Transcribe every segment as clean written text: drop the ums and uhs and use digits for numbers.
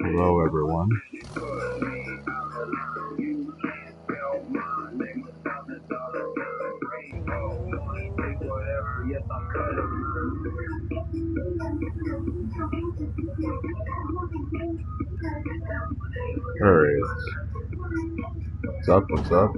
Hello, everyone. Alright. What's up? What's up?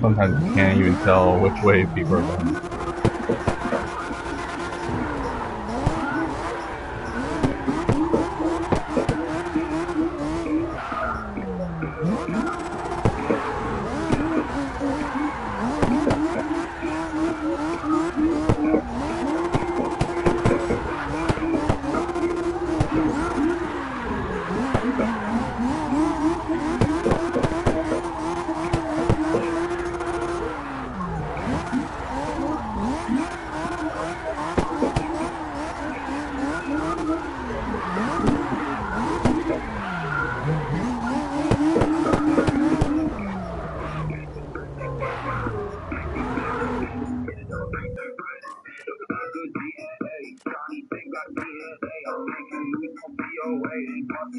Sometimes you can't even tell which way people are going.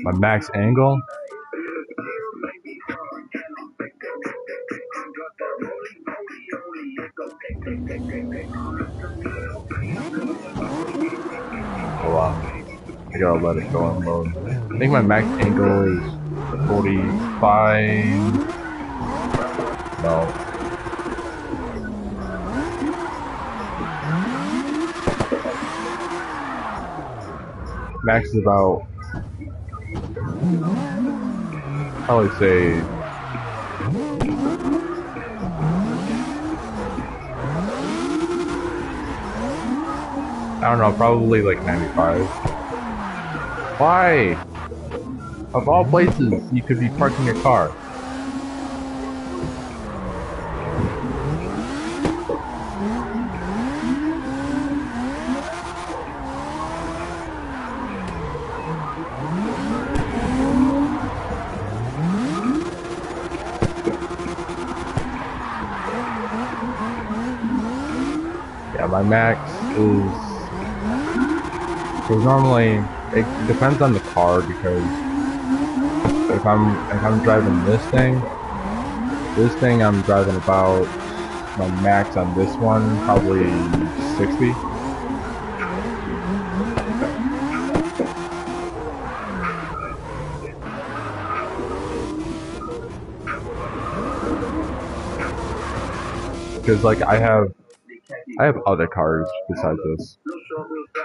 My max angle. Oh wow. I gotta let it go and load. I think my max angle is 45. No. Max is about, probably say, I don't know, probably like 95. Why? Of all places, you could be parking your car. Yeah, my max is, because normally it depends on the car, because if I'm driving this thing I'm driving about, my max on this one probably 60. Because like I have other cars besides this.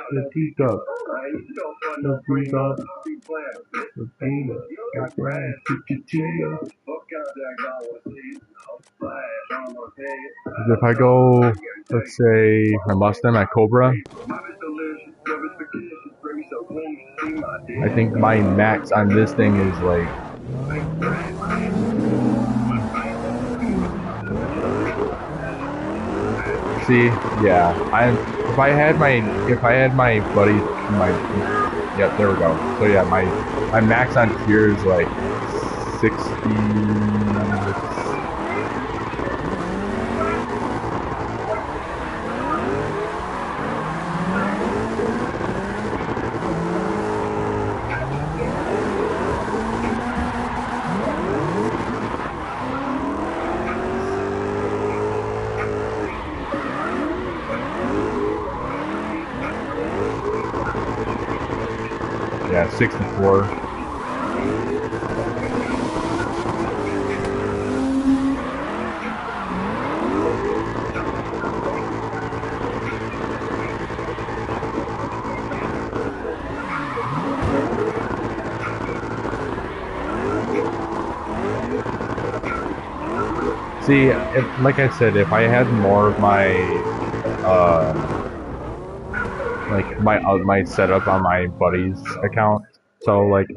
The teacup. The teacup. The peanut. Got grass. If I go, let's say my Mustang, my Cobra, I think my max on this thing is like, see, yeah, if I had my buddies, yeah, there we go. So yeah, my max on here is like 60. Yeah, 64. See, like I said, if I had more of my, like my setup on my buddy's account, so like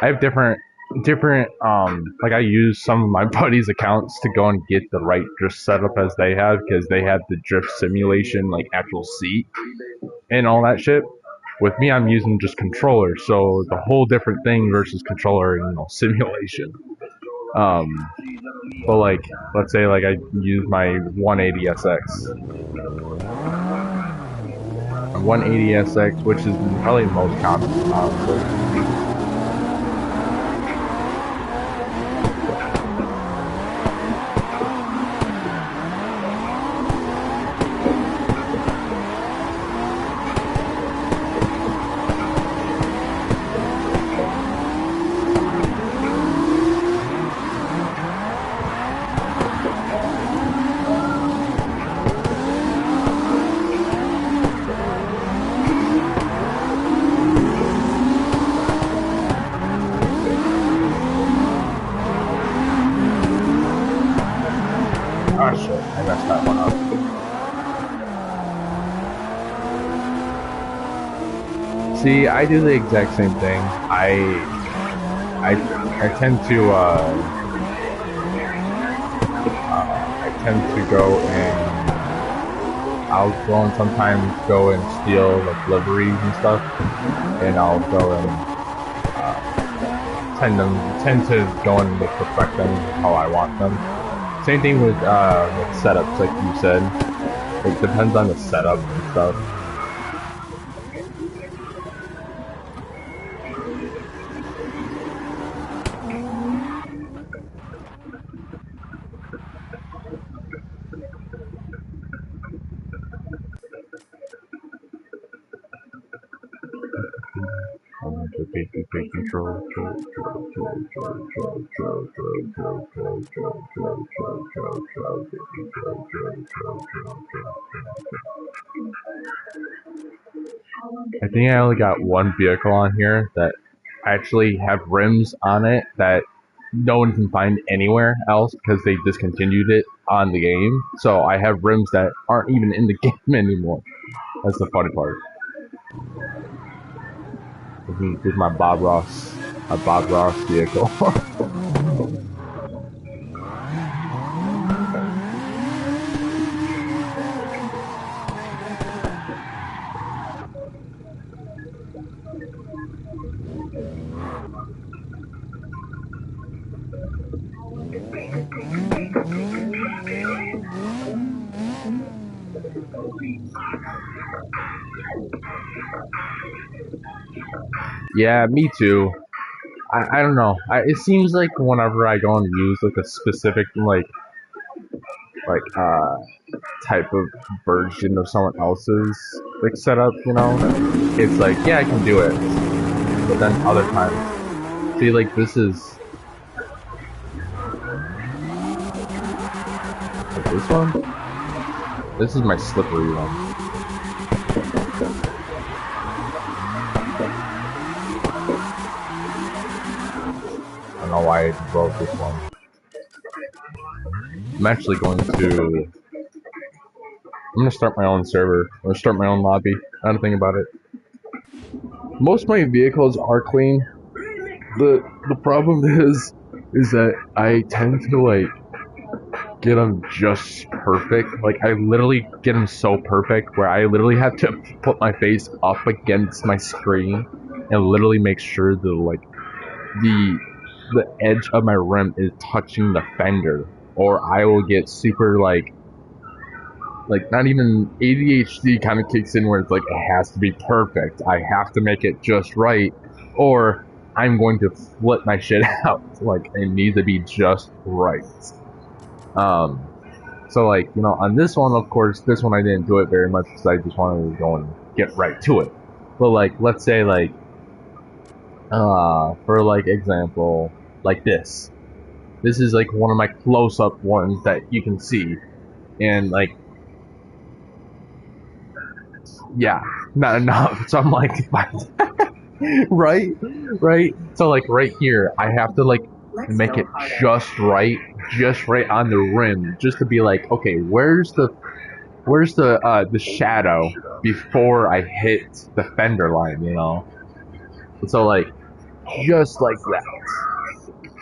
I have different like I use some of my buddies' accounts to go and get the right drift setup as they have, because they have the drift simulation, like actual seat and all that shit. With me, I'm using just controller, so it's a whole different thing versus controller and simulation. But like, let's say like I use my 180SX. 180SX, which is probably the most common, honestly. Oh shit, I messed that one up. See, I do the exact same thing. I tend to I tend to go and I'll go and sometimes go and steal like liveries and stuff, and I'll go and tend to go and perfect them how I want them. Same thing with setups, like you said. It depends on the setup and stuff. I think I only got one vehicle on here that actually have rims on it that no one can find anywhere else because they discontinued it on the game. So I have rims that aren't even in the game anymore. That's the funny part. This is my Bob Ross, a Bob Ross vehicle. Yeah, me too. I don't know. It seems like whenever I go and use like a specific like type of version of someone else's like setup, it's like yeah I can do it, but then other times, see like this is like this one. This is my slippery one. I don't know why I broke this one. I'm actually going to. I'm gonna start my own server. I'm gonna start my own lobby. I don't think about it. Most of my vehicles are clean. The problem is that I tend to like get them just perfect. Like I literally get them so perfect where I literally have to put my face up against my screen and literally make sure the like the edge of my rim is touching the fender, or I will get super like not even ADHD kind of kicks in where it's like it has to be perfect. I have to make it just right, or I'm going to flip my shit out. Like it needs to be just right. So like on this one, of course, this one I didn't do it very much because I just wanted to go and get right to it. But like let's say like for like example like this is like one of my close-up ones that you can see, and like yeah, not enough. So I'm like right, so like right here I have to like make it just right on the rim, just to be like, okay, where's the shadow before I hit the fender line, so like just like that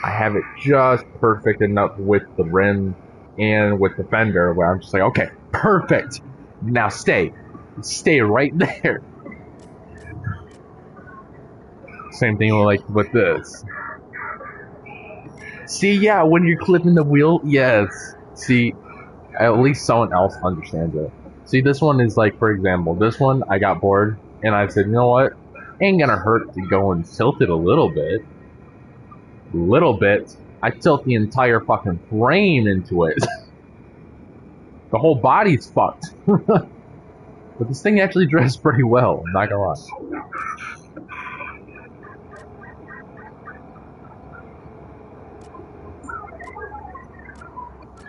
I have it just perfect enough with the rim and with the fender where I'm just like, okay, perfect, now stay right there. Same thing with this. See, yeah, when you're clipping the wheel, yes. See, at least someone else understands it. See, this one is like, for example, this one, I got bored, and I said, you know what? Ain't gonna hurt to go and tilt it a little bit. I tilt the entire fucking frame into it. The whole body's fucked. But this thing actually drives pretty well, I'm not gonna lie.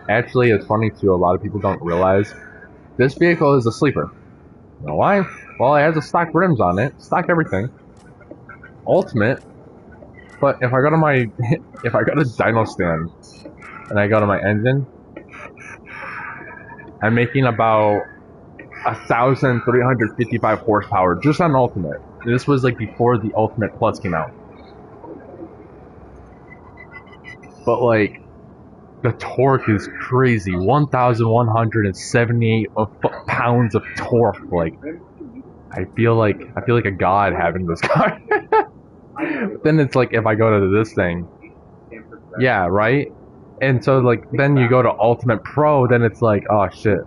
Actually, it's funny too, a lot of people don't realize this vehicle is a sleeper. You know why? Well, it has a stock rims on it, stock everything. Ultimate. But if I go to my if I go to dyno stand and I go to my engine, I'm making about 1,355 horsepower just on Ultimate. This was like before the Ultimate Plus came out. But like the torque is crazy. 1,178 pounds of torque. Like I feel like a god having this car. But then it's like if I go to this thing, yeah, right. And so like then you go to Ultimate Pro, then it's like, oh shit,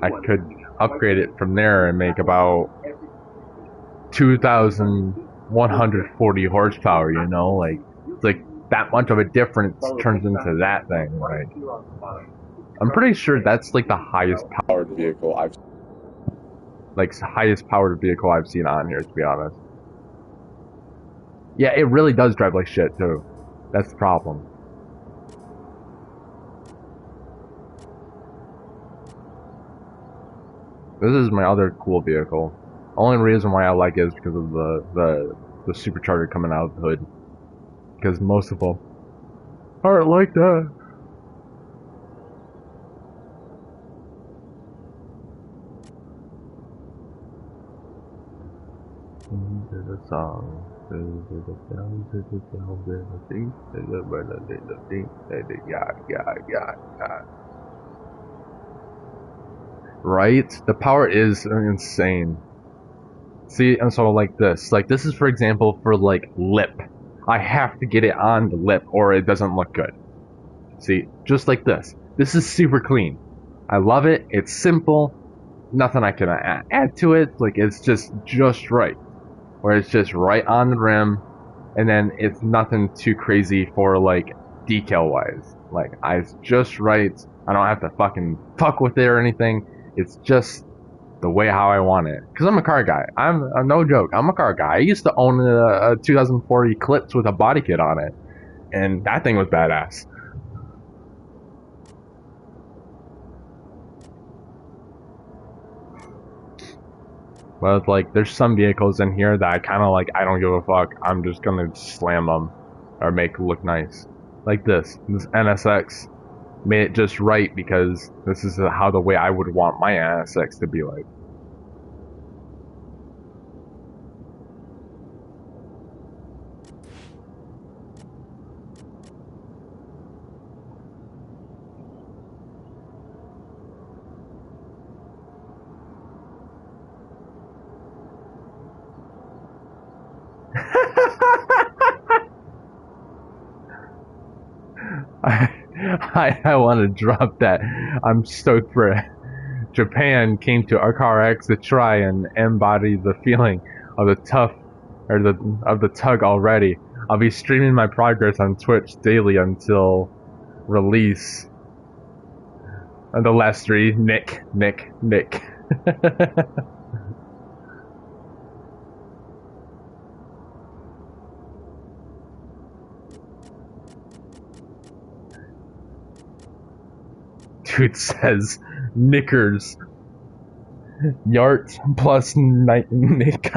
I could upgrade it from there and make about 2,140 horsepower. Like it's like that much of a difference turns into that thing, right? I'm pretty sure that's like the highest powered vehicle I've seen on here, to be honest. Yeah, it really does drive like shit too. That's the problem. This is my other cool vehicle. Only reason why I like it is because of the supercharger coming out of the hood. Because most of them aren't like that. The song. Right? The power is insane. See, and so like this is for example for like lip. I have to get it on the lip or it doesn't look good. See, just like this. This is super clean. I love it. It's simple. Nothing I can add to it. Like it's just right. Where it's just right on the rim, and then it's nothing too crazy for like decal wise. Like it's just right. I don't have to fucking fuck with it or anything. It's just the way how I want it. Cause I'm a car guy. I'm no joke. I'm a car guy. I used to own a 2004 Eclipse with a body kit on it, and that thing was badass. But like, there's some vehicles in here that I kind of like. I don't give a fuck. I'm just gonna slam them or make it look nice. Like this NSX made it just right because this is how the way I would want my NSX to be like. I want to drop that. I'm stoked for it. Japan came to our CarX to try and embody the feeling of the tough or the tug already. I'll be streaming my progress on Twitch daily until release. And the last three, Nick. Dude says knickers. Yart plus night Nick.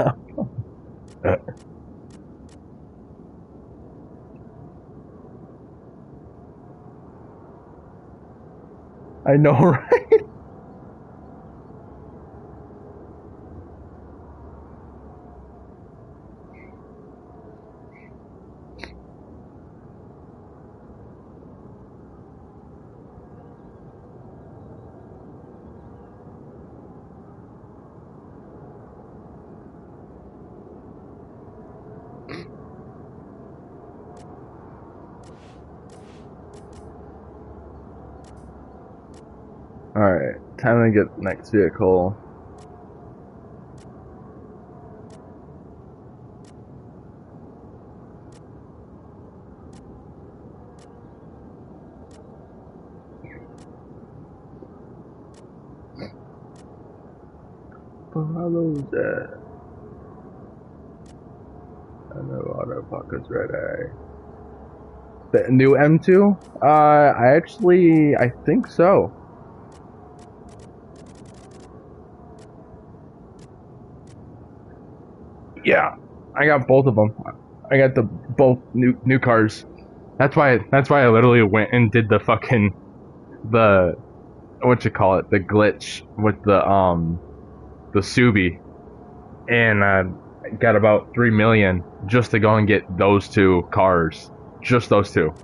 I know, right? Alright, time to get next vehicle. Follow that. I know auto pockets ready. The new M2? I think so. Yeah, I got both of them. I got the both new cars. That's why I literally went and did the fucking the what you call it, the glitch with the Subi, and got about 3 million just to go and get those two cars, just those two.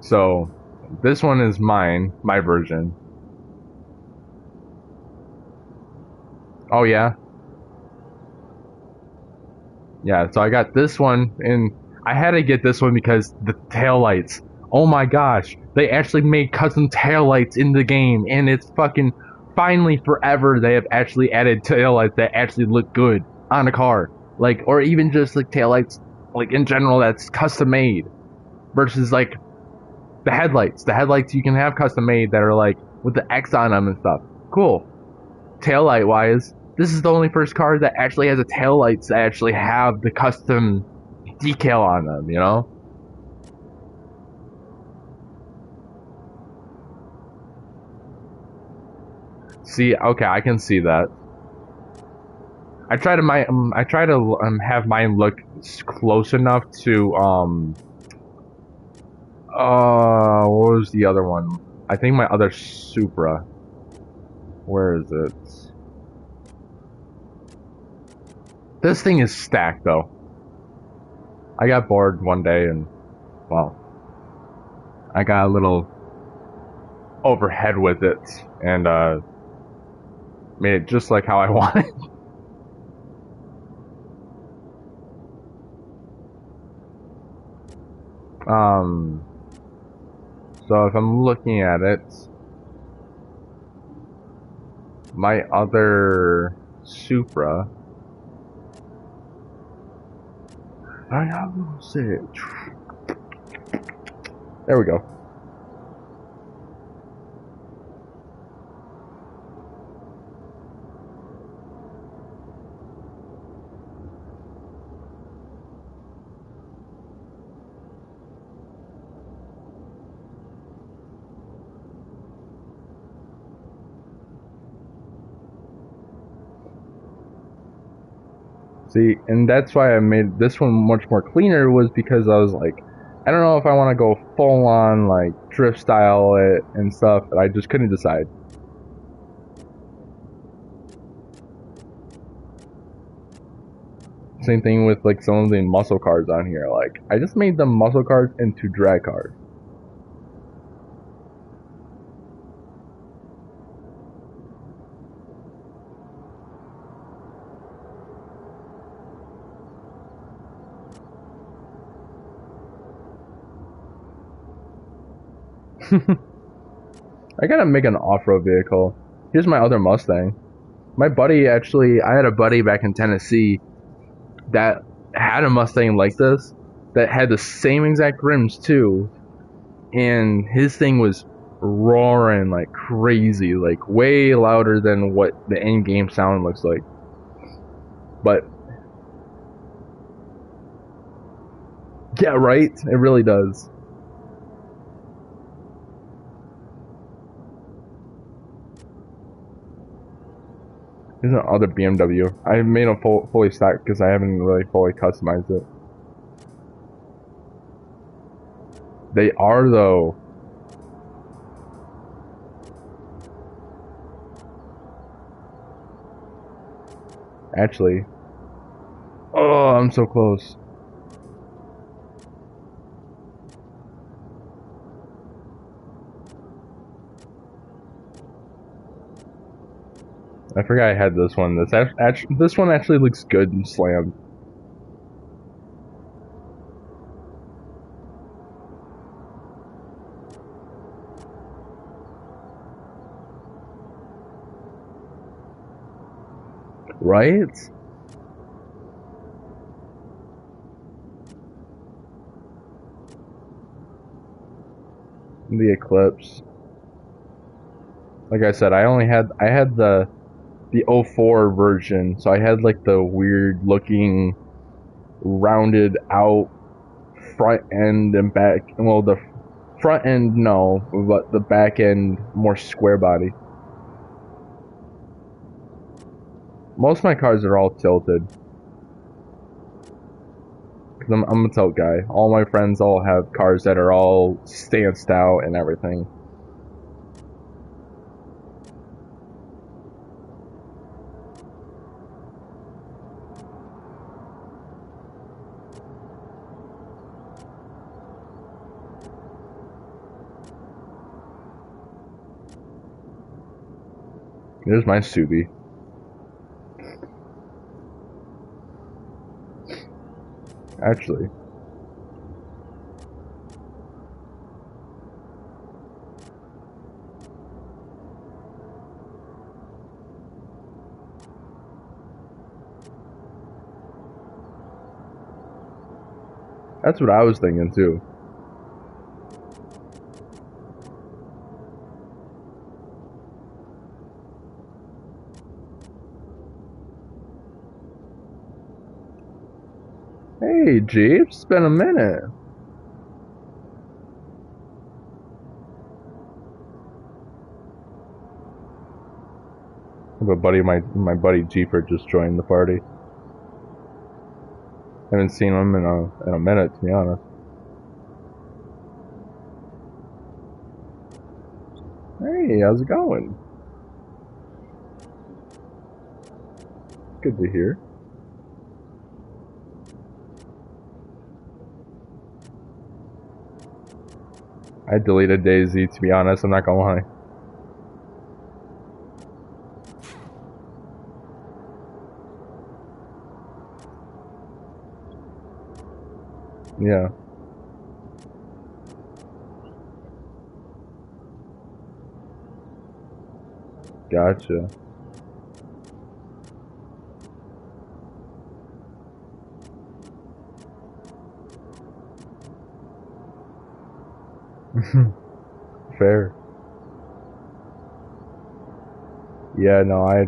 So this one is mine, my version. Oh yeah. Yeah, so I got this one, and I had to get this one because the taillights. Oh my gosh, they actually made custom taillights in the game, and it's fucking finally forever they have actually added taillights that actually look good on a car. Like, or even just like taillights, like in general, that's custom made versus like the headlights. The headlights you can have custom made that are like with the X on them and stuff. Cool. Taillight wise, This is the only first car that actually has a taillights that actually have the custom decal on them, you know? See, okay, I can see that. I try to have mine look close enough to what was the other one? I think my other Supra. Where is it? This thing is stacked though. I got bored one day and well, I got a little overhead with it and made it just like how I wanted. um so if I'm looking at it, my other Supra, I have it. There we go. See, and that's why I made this one much more cleaner, was because I was like, I don't know if I want to go full on like drift style it and stuff, and I just couldn't decide. Same thing with like some of the muscle cars on here. Like, I just made the muscle cars into drag cars. I gotta make an off-road vehicle. Here's my other Mustang. My buddy I had a buddy back in Tennessee that had a Mustang like this, that had the same exact rims too, and his thing was roaring like crazy, like way louder than what the in-game sound looks like. But yeah, right? It really does. Here's another BMW. I made them fully stacked because I haven't really fully customized it. They are though. Actually. Oh, I'm so close. I forgot I had this one. This one actually looks good and slammed. Right? The Eclipse. Like I said, I had the '04 version, so I had like the weird looking rounded out front end and back. Well, the front end no, but the back end more square body. Most of my cars are all tilted. Cause I'm a tilt guy. All my friends all have cars that are all stanced out and everything. Here's my Subi. Actually. That's what I was thinking too. Hey, Jeep, it's been a minute. But my buddy Jeeper just joined the party. Haven't seen him in a minute, to be honest. Hey, how's it going? Good to hear. I deleted Daisy, to be honest. I'm not gonna lie. Yeah. Gotcha. Fair. Yeah, no, I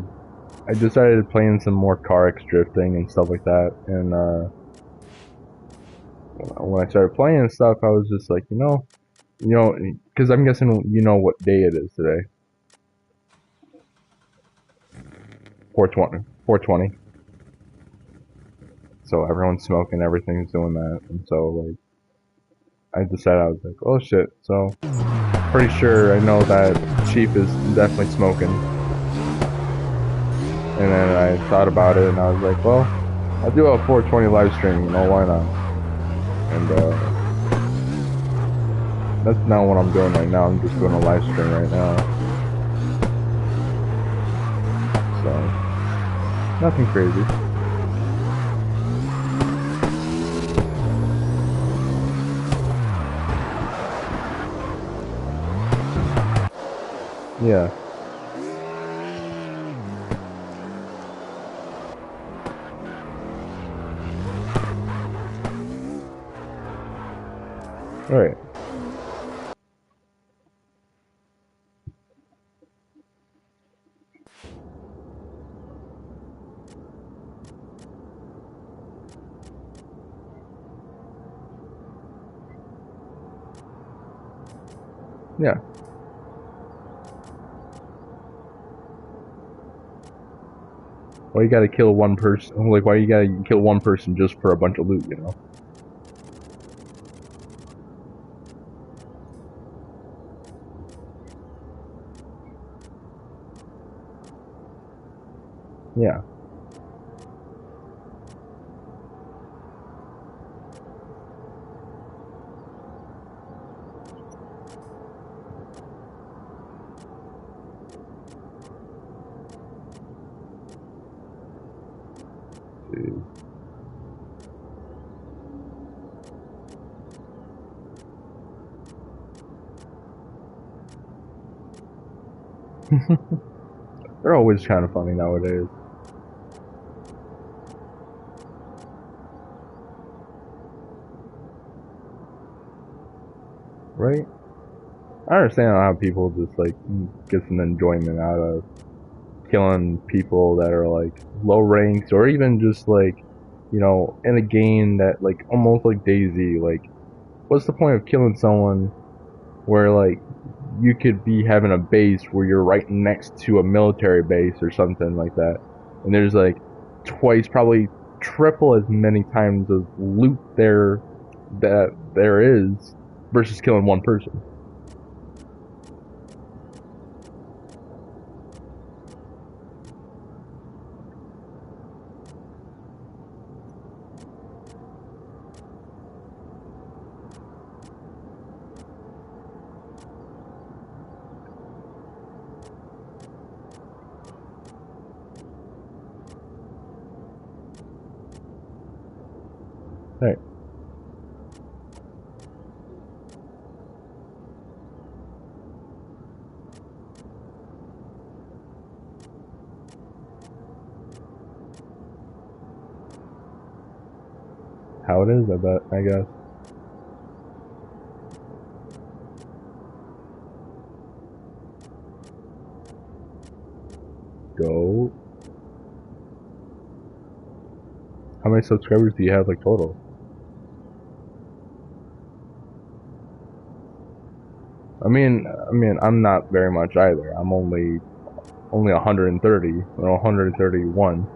decided playing some more CarX drifting and stuff like that, and when I started playing and stuff, I was just like, because I'm guessing you know what day it is today. 420. 420. So everyone's smoking, everything's doing that, and so like I decided I was like, oh shit. So pretty sure I know that Chief is definitely smoking. And then I thought about it, and I was like, well, I'll do a 420 live stream. Why not? And that's not what I'm doing right now. I'm just doing a live stream right now. So nothing crazy. Yeah. All right. Yeah. Why you gotta kill one person? Like, why you gotta kill one person just for a bunch of loot? Yeah. Dude. They're always kind of funny nowadays. Right? I understand how people just like get some enjoyment out of killing people that are like low ranks, or even just like, in a game that like almost like Daisy, like what's the point of killing someone where like you could be having a base where you're right next to a military base or something like that, and there's like twice, probably triple as many times of loot there is versus killing one person. Right. How it is, I bet, I guess. Go. How many subscribers do you have, like, total? I'm not very much either. I'm only 130 or 131.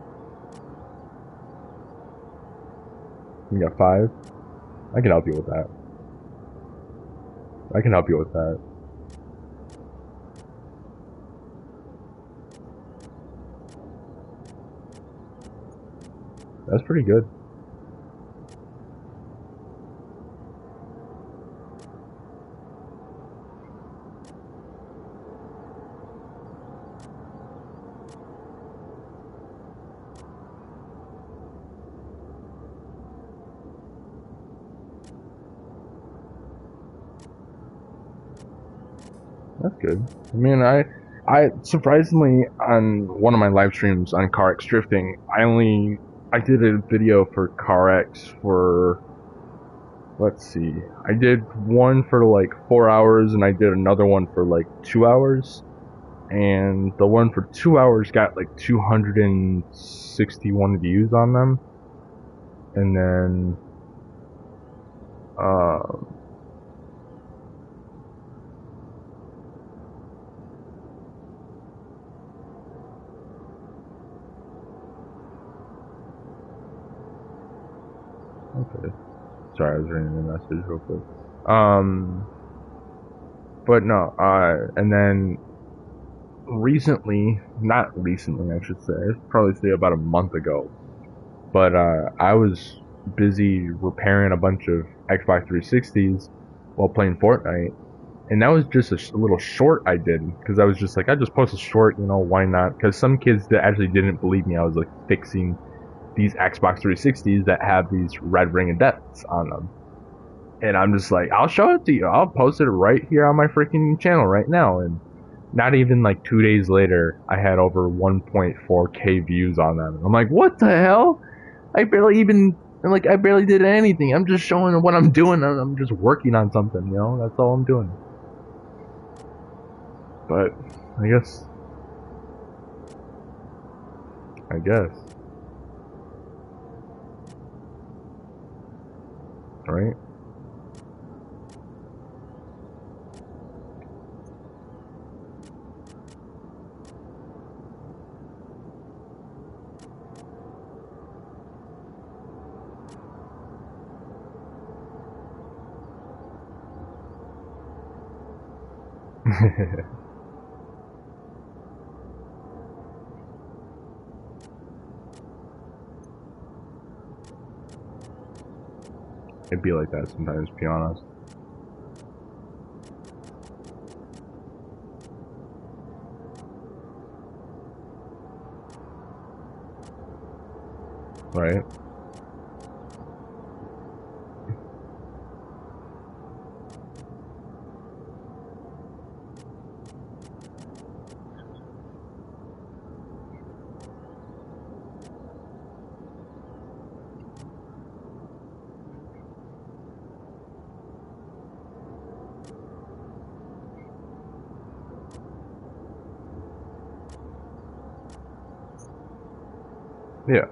You got 5? I can help you with that. I can help you with that. That's pretty good. That's good. I surprisingly on one of my live streams on CarX drifting, I did a video for CarX for, let's see, I did one for like 4 hours and I did another one for like 2 hours. And the one for 2 hours got like 261 views on them. And then, okay. Sorry, I was reading the message real quick. But no, and then not recently, I should say, I'd probably say about a month ago, but I was busy repairing a bunch of Xbox 360s while playing Fortnite, and that was just a little short I did, because I was just like, I just post a short, why not? Because some kids that actually didn't believe me, I was like fixing these Xbox 360s that have these red ring of deaths on them. And I'm just like, I'll show it to you. I'll post it right here on my freaking channel right now. And not even like 2 days later, I had over 1.4K views on them. I'm like, what the hell? I barely did anything. I'm just showing what I'm doing. I'm just working on something, That's all I'm doing. But I guess, right? It'd be like that sometimes, to be honest. Right? Yeah.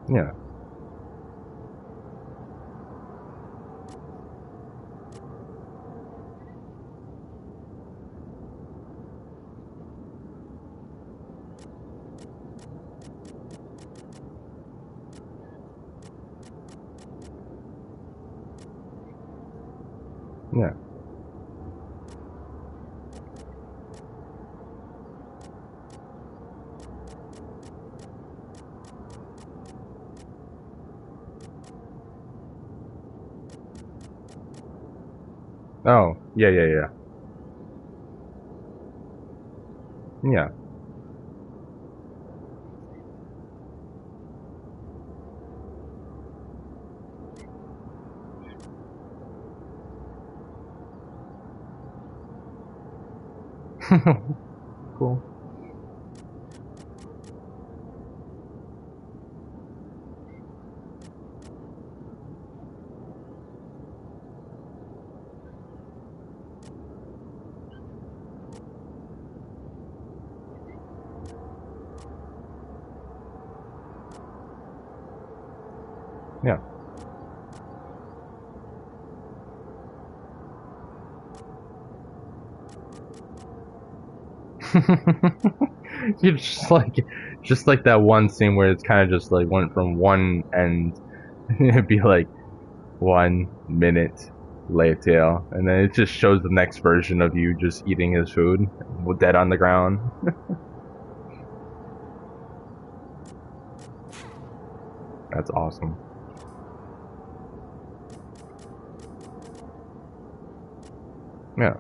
Yeah. Yeah. Oh, yeah, yeah, yeah. Yeah. Cool. Yeah. You're just like that one scene where it's kind of just like went from one end. It'd be like 1 minute later, and then it just shows the next version of you just eating his food, with dead on the ground. That's awesome. Yeah.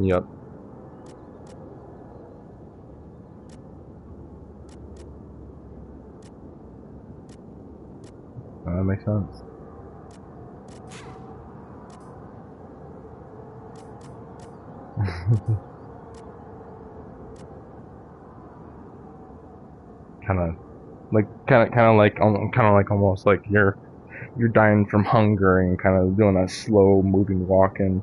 Yep. That makes sense. kind of kind of like almost like you're dying from hunger and kind of doing that slow moving walking.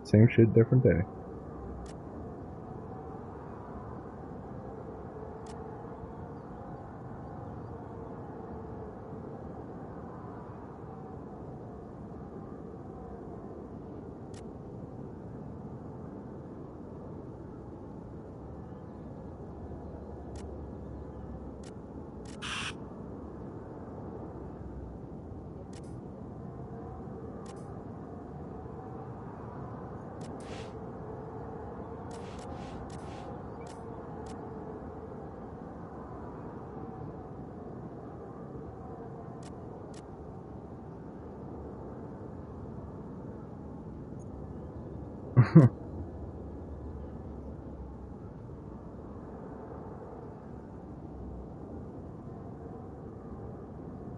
Same shit, different day.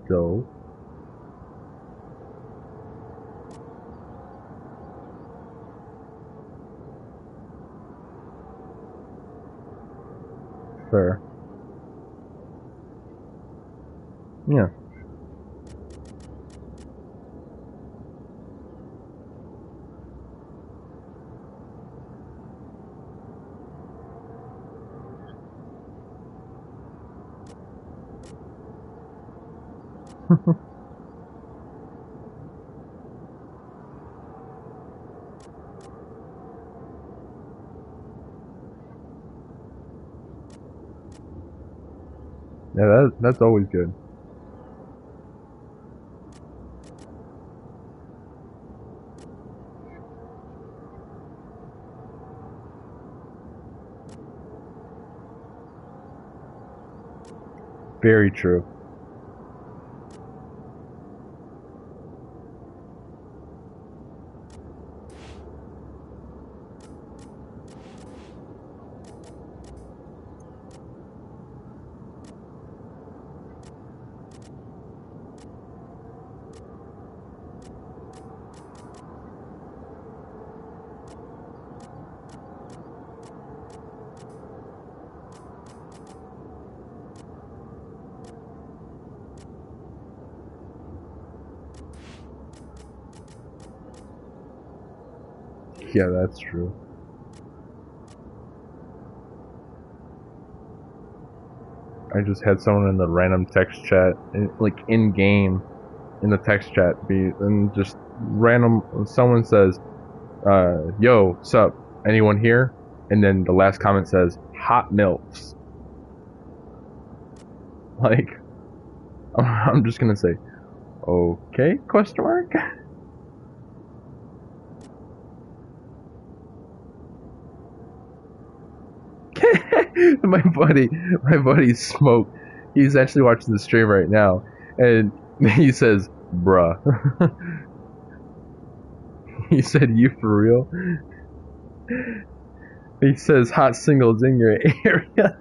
So fair. Yeah. Yeah, that's always good. Very true. Yeah, that's true. I just had someone in the random text chat, like in game, in the text chat, be and just random. Someone says, "Yo, sup? Anyone here?" And then the last comment says, "Hot milfs." Like, I'm just gonna say, "Okay?" Question mark. My buddy Smoke. He's actually watching the stream right now, and he says, "Bruh." He said, "You for real?" He says, "Hot singles in your area."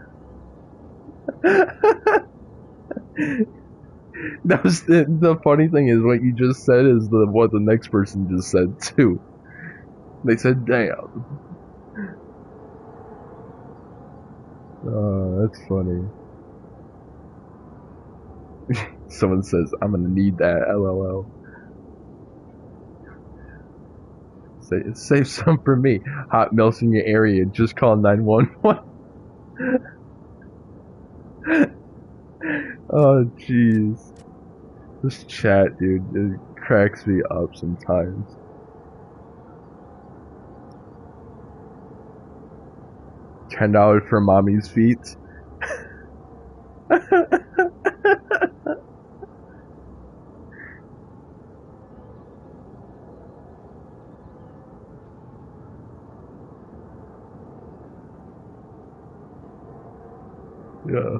That was the funny thing is what you just said is what the next person just said too. They said, "Damn." That's funny. Someone says, "I'm gonna need that." LOL. Save some for me. Hot meals in your area. Just call 911. Oh, jeez. This chat, dude, it cracks me up sometimes. $10 for mommy's feet. Yeah.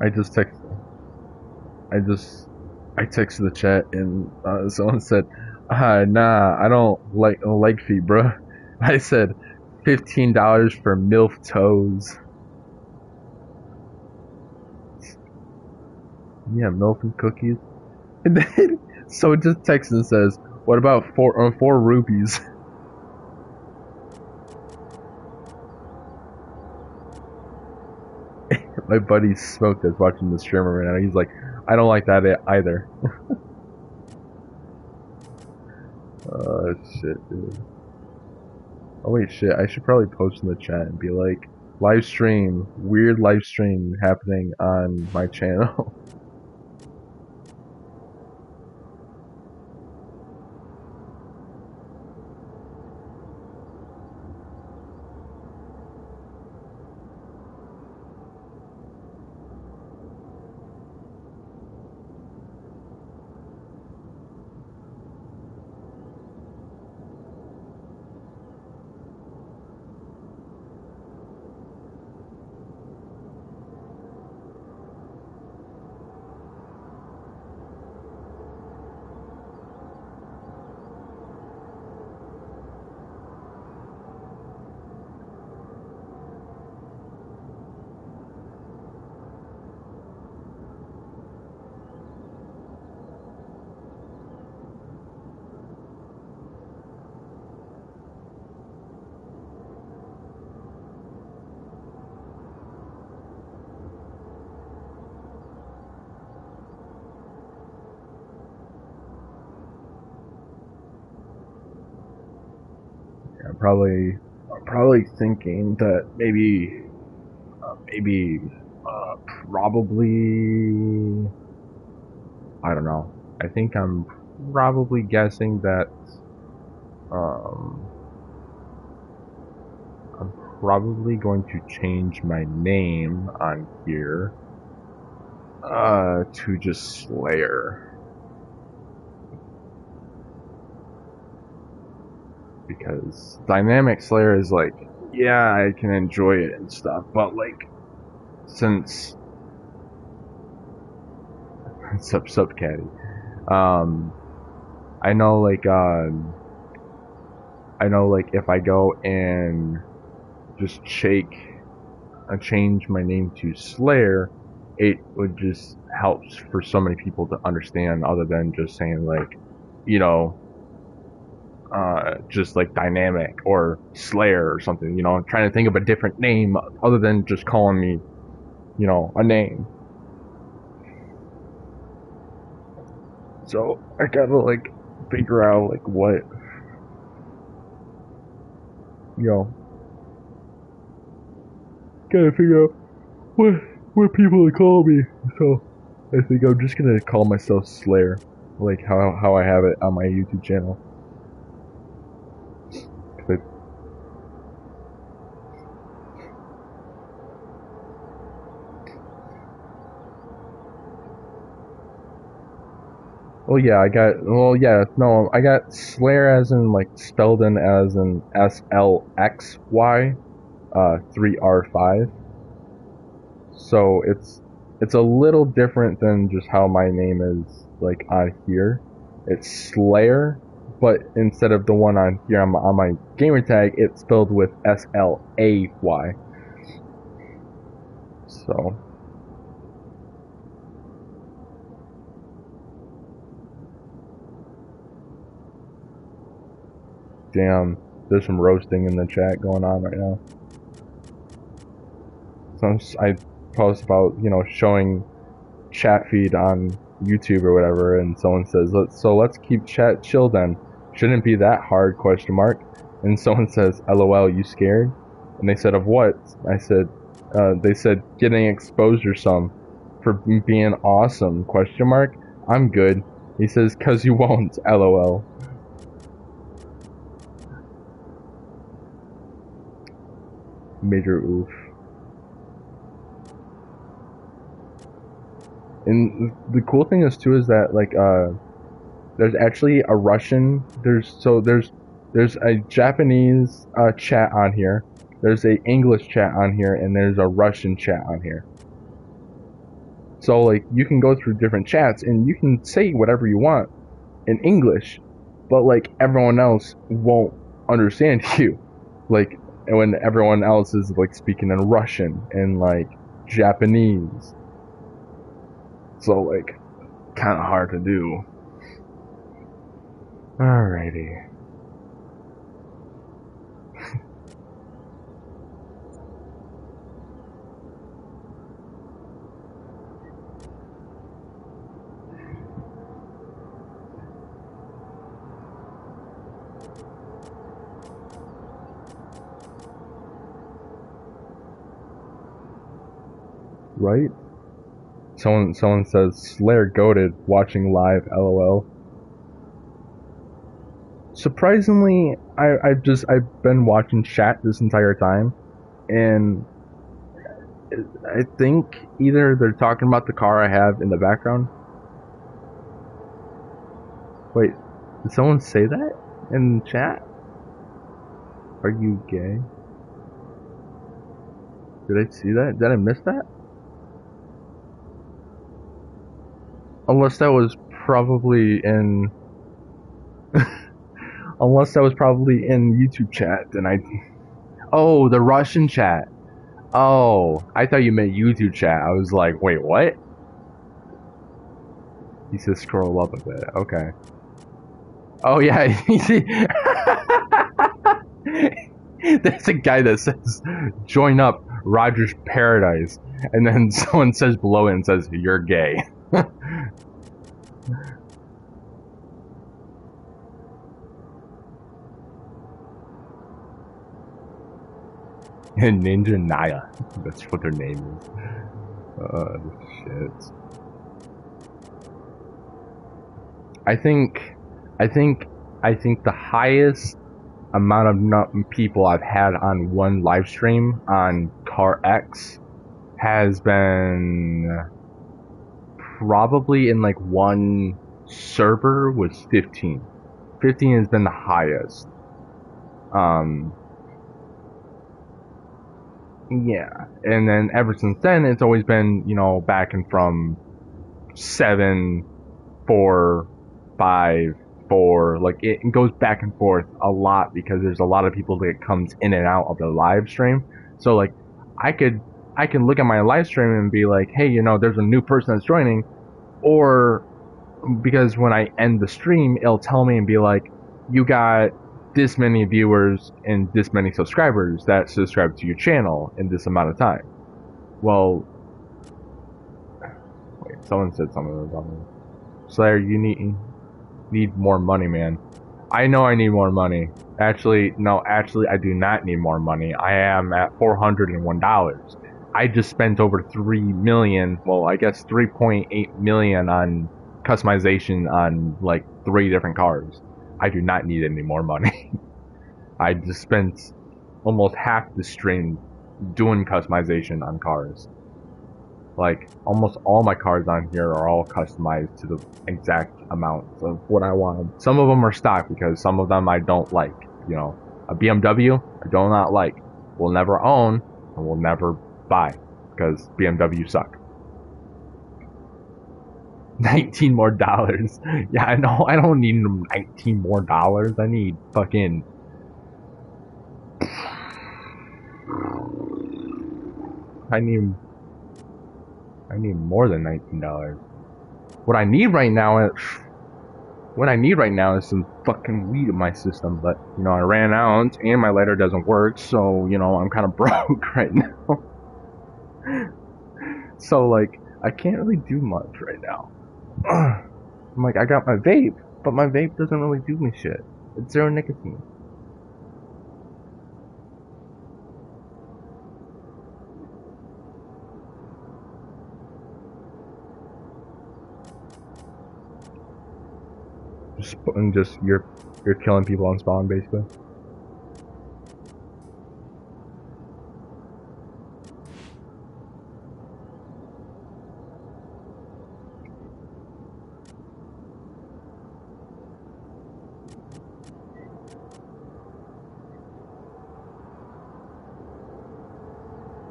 I just text. I just. I texted the chat and someone said, nah, I don't like leg feet, bro." I said, $15 for MILF toes. Yeah, MILF and cookies. And then someone just texts and says, "What about four rupees?" My buddy Smoke that's watching the streamer right now. He's like, "I don't like that either." Shit, dude. Oh wait, shit. I should probably post in the chat and be like, live stream, weird live stream happening on my channel. I'm probably thinking that maybe, probably, I don't know. I think I'm probably guessing that, um, I'm probably going to change my name on here, to just Slayer. Because Dynamic Slayer is like, yeah, I can enjoy it and stuff, but like, since, sub caddy, um, I know like, if I go and just change my name to Slayer, it would just helps for so many people to understand other than just saying like, you know, just like Dynamic or Slayer or something, I'm trying to think of a different name other than just calling me, a name. So I gotta like figure out like what, you know, gotta figure out what people to call me. So I think I'm just gonna call myself Slayer, like how I have it on my YouTube channel. But Well, yeah, I got Slayer as in like spelled in as in SLXY, 3R5. So it's a little different than just how my name is like on here. It's Slayer, but instead of the one on here on my gamer tag, it's spelled with SLAY. So damn, there's some roasting in the chat going on right now. So I post about showing chat feed on YouTube or whatever, and someone says, let's keep chat chill then. Shouldn't be that hard, question mark. And someone says, LOL, you scared? And they said, of what? I said, they said, getting exposure some for being awesome, question mark. I'm good. He says, cause you won't, LOL. Major oof. And the cool thing is too is that like there's actually a Russian. There's a Japanese chat on here. There's a English chat on here, and there's a Russian chat on here. So like you can go through different chats and you can say whatever you want in English, but like everyone else won't understand you. Like when everyone else is like speaking in Russian and like Japanese. So like kind of hard to do. Alrighty. Right? Someone says Slayer goated watching live LOL. Surprisingly, I've been watching chat this entire time, and I think either they're talking about the car I have in the background. Wait, did someone say that in chat? Are you gay? Did I see that? Did I miss that? Unless that was probably in unless that was probably in YouTube chat, then oh, the Russian chat. Oh, I thought you meant YouTube chat. I was like, wait, what? He says scroll up a bit. Okay. Oh yeah, you see, there's a guy that says join up Roger's Paradise, and then someone says below it and says you're gay. And Ninja Naya, that's what their name is. Shit. I think, I think, I think the highest amount of people I've had on one live stream on CarX has been probably in like one server was 15. 15 has been the highest. Yeah, and then ever since then, it's always been back and from 7, 4, 5, 4. Like it goes back and forth a lot because there's a lot of people that comes in and out of the live stream. So like I could I can look at my live stream and be like, hey, there's a new person that's joining, or because when I end the stream, it'll tell me and be like, you got this many viewers and this many subscribers that subscribe to your channel in this amount of time. Well, wait, someone said something about me. Slayer, you need more money, man. I know I need more money. Actually, no, I do not need more money. I am at $401. I just spent over 3 million, well, I guess 3.8 million on customization on like 3 different cars. I do not need any more money. I just spent almost half the stream doing customization on cars. Like, almost all my cars on here are all customized to the exact amounts of what I want. Some of them are stock because some of them I don't like. You know, a BMW I do not like, will never own, and will never buy because BMW suck. 19 more dollars. Yeah, I know. I don't need 19 more dollars. I need fucking. I need. I need more than $19. What I need right now is. What I need right now is some fucking weed in my system, but you know I ran out and my lighter doesn't work, so you know I'm kind of broke right now. So like I can't really do much right now. I'm like I got my vape, but my vape doesn't really do me shit. It's zero nicotine. Just you're killing people on spawn basically.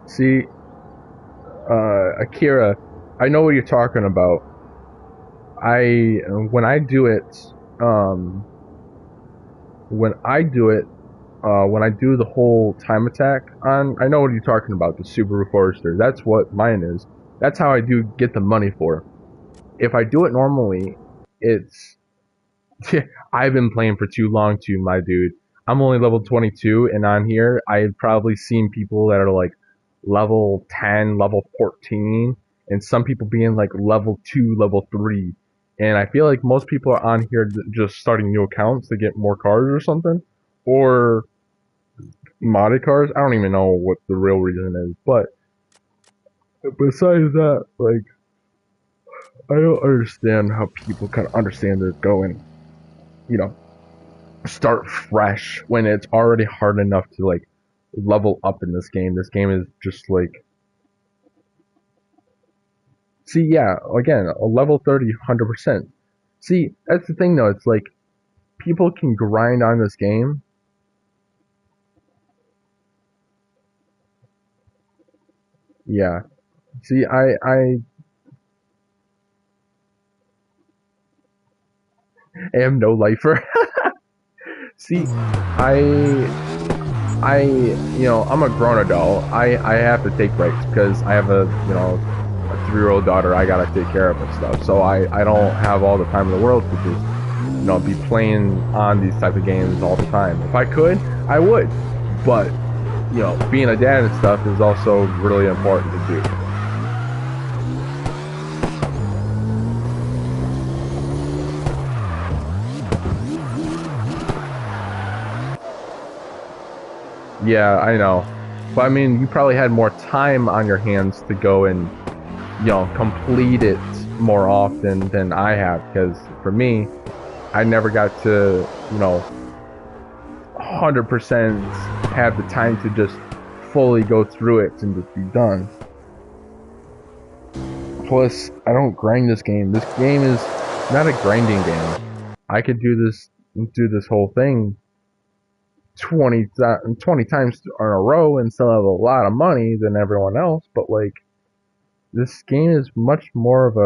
See, Akira, I know what you're talking about. When I do it, um, when I do it, when I do the whole time attack on, I know what you're talking about, the Subaru Forester. That's what mine is. That's how I do get the money for. If I do it normally, it's I've been playing for too long too, my dude. I'm only level 22, and on here, I've probably seen people that are like level 10, level 14, and some people being like level 2, level 3. And I feel like most people are on here just starting new accounts to get more cars or something, or modded cars. I don't even know what the real reason is, but besides that, like, I don't understand how people kind of understand they're going, you know, start fresh when it's already hard enough to like level up in this game. This game is just like, see, yeah, again, a level 30, 100%. See, that's the thing though. It's like people can grind on this game. Yeah. See, I am no lifer. See, I'm a grown adult. I have to take breaks because I have a 3-year-old daughter I gotta take care of and stuff. So I don't have all the time in the world to just, be playing on these type of games all the time. If I could, I would. But, being a dad and stuff is also really important to do. Yeah, I know. But I mean, you probably had more time on your hands to go and, complete it more often than I have. Because for me, I never got to, 100% have the time to just fully go through it and just be done. Plus, I don't grind this game. This game is not a grinding game. I could do this whole thing 20 times in a row and still have a lot of money than everyone else, but like, this game is much more of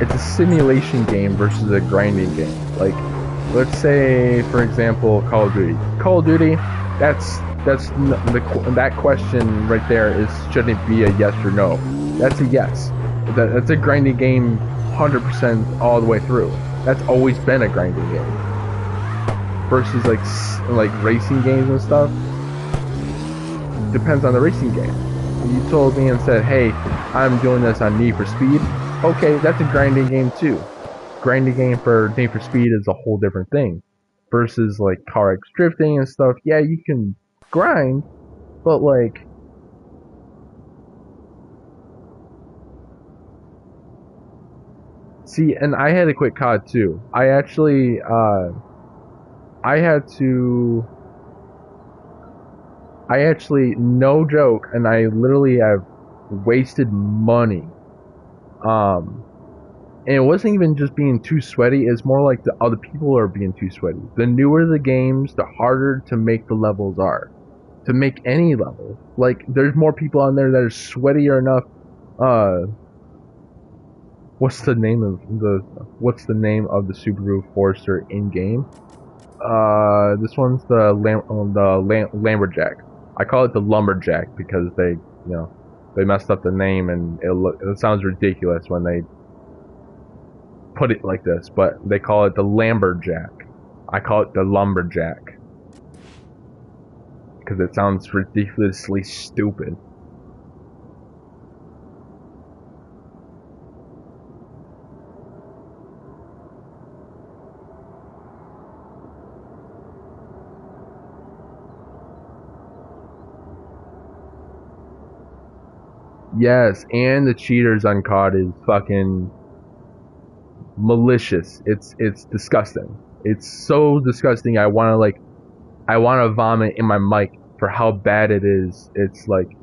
it's a simulation game versus a grinding game. Like, let's say, for example, Call of Duty. Call of Duty, that question right there is, should it be a yes or no? That's a yes. That's a grinding game 100% all the way through. That's always been a grinding game. Versus like racing games and stuff, depends on the racing game. You told me and said, hey, I'm doing this on Need for Speed. Okay, that's a grinding game too. Grinding game for Need for Speed is a whole different thing. Versus like CarX drifting and stuff. Yeah, you can grind, but like, see, and I had to quit COD too. I actually, no joke, and I literally have wasted money. And it wasn't even just being too sweaty. It's more like the other people are being too sweaty. The newer the games, the harder to make the levels are. To make any level, like there's more people on there that are sweatier enough. What's the name of the Subaru Forester in game? This one's the Lumberjack. I call it the Lumberjack because they messed up the name and it sounds ridiculous when they put it like this, but they call it the Lumberjack. I call it the Lumberjack because it sounds ridiculously stupid. Yes, and the cheaters on COD is fucking malicious. It's disgusting. It's so disgusting. I want to vomit in my mic for how bad it is. It's like,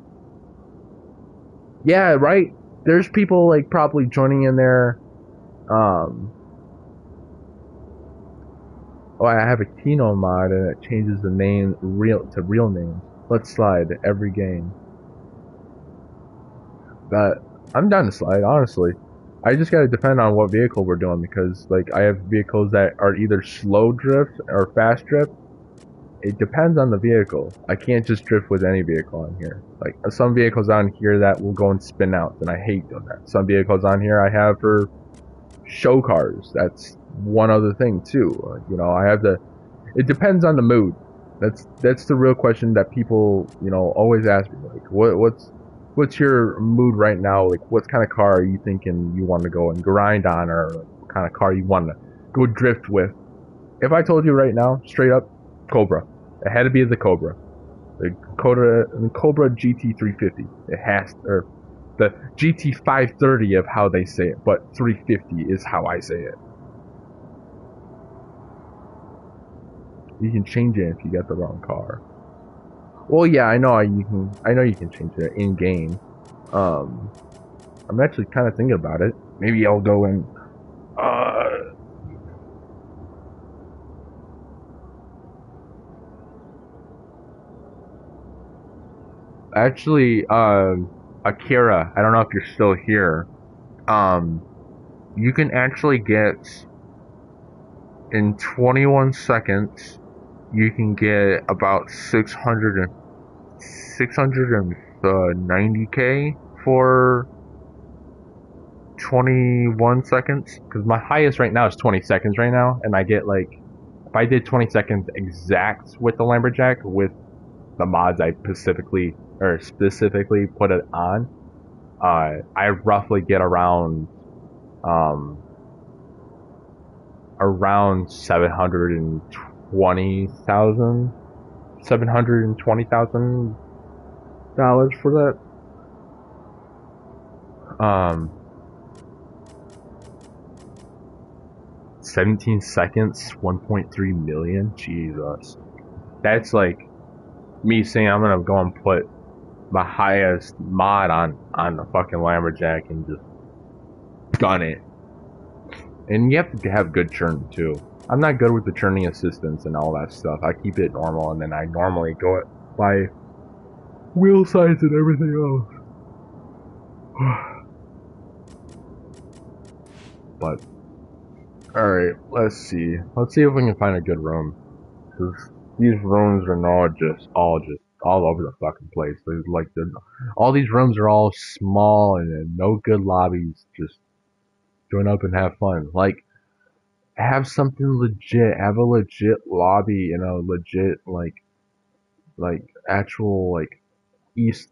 yeah, right. There's people like probably joining in there. Oh, I have a Kino mod and it changes the name to real names. Let's slide every game. But I'm down to slide, honestly. I just gotta depend on what vehicle we're doing because, like, I have vehicles that are either slow drift or fast drift. It depends on the vehicle. I can't just drift with any vehicle on here. Like, some vehicles on here that will go and spin out, and I hate doing that. Some vehicles on here I have for show cars. That's one other thing, too. I have to... It depends on the mood. That's the real question that people, always ask me. Like, what's your mood right now? Like, what kind of car are you thinking you want to go and grind on, or what kind of car you want to go drift with? If I told you right now, straight up, Cobra. It had to be the Cobra. The Cobra GT350. It has, or the GT530 of how they say it, but 350 is how I say it. You can change it if you got the wrong car. Well, yeah, I know you can change it in game. I'm actually kind of thinking about it. Maybe I'll go and actually Akira, I don't know if you're still here. You can actually get in 21 seconds. You can get about 690k for 21 seconds. Because my highest right now is 20 seconds right now, and I get like, if I did 20 seconds exact with the Lumberjack with the mods I specifically put it on, I roughly get around 720,000 dollars for that. 17 seconds, 1.3 million. Jesus, that's like me saying I'm gonna go and put my highest mod on the fucking Lumberjack and just gun it. And you have to have good churn too. I'm not good with the churning assistance and all that stuff. I keep it normal, and then I normally go by wheel size and everything else. But alright, let's see. Let's see if we can find a good room. Because these rooms are all over the fucking place. There's like all these rooms are all small and no good lobbies. Just join up and have fun. Like, have something legit. Have a legit lobby and a legit like actual like East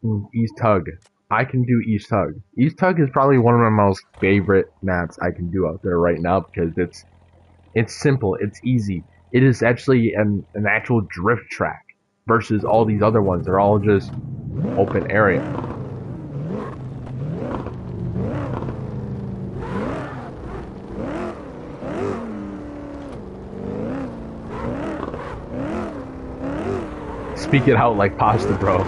Hug. I can do East Hug. East Hug is probably one of my most favorite maps I can do out there right now because it's simple, it's easy. It is actually an actual drift track versus all these other ones. They're all just open area. Speak it out like pasta, bro.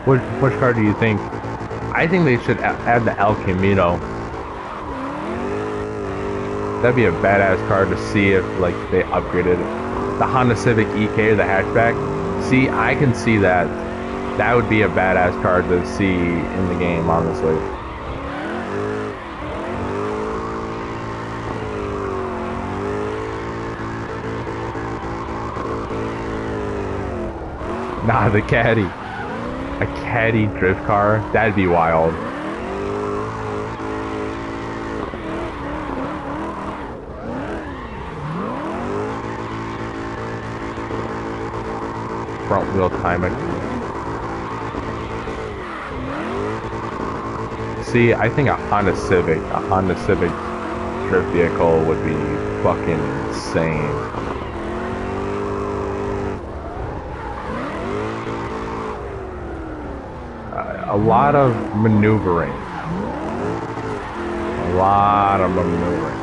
Which car do you think? I think they should add the El Camino. That'd be a badass car to see if like they upgraded it. The Honda Civic EK, the hatchback. See, I can see that. That would be a badass car to see in the game, honestly. Nah, the caddy. A caddy drift car? That'd be wild. Front wheel timing. See, I think a Honda Civic drift vehicle would be fucking insane. A lot of maneuvering. A lot of maneuvering.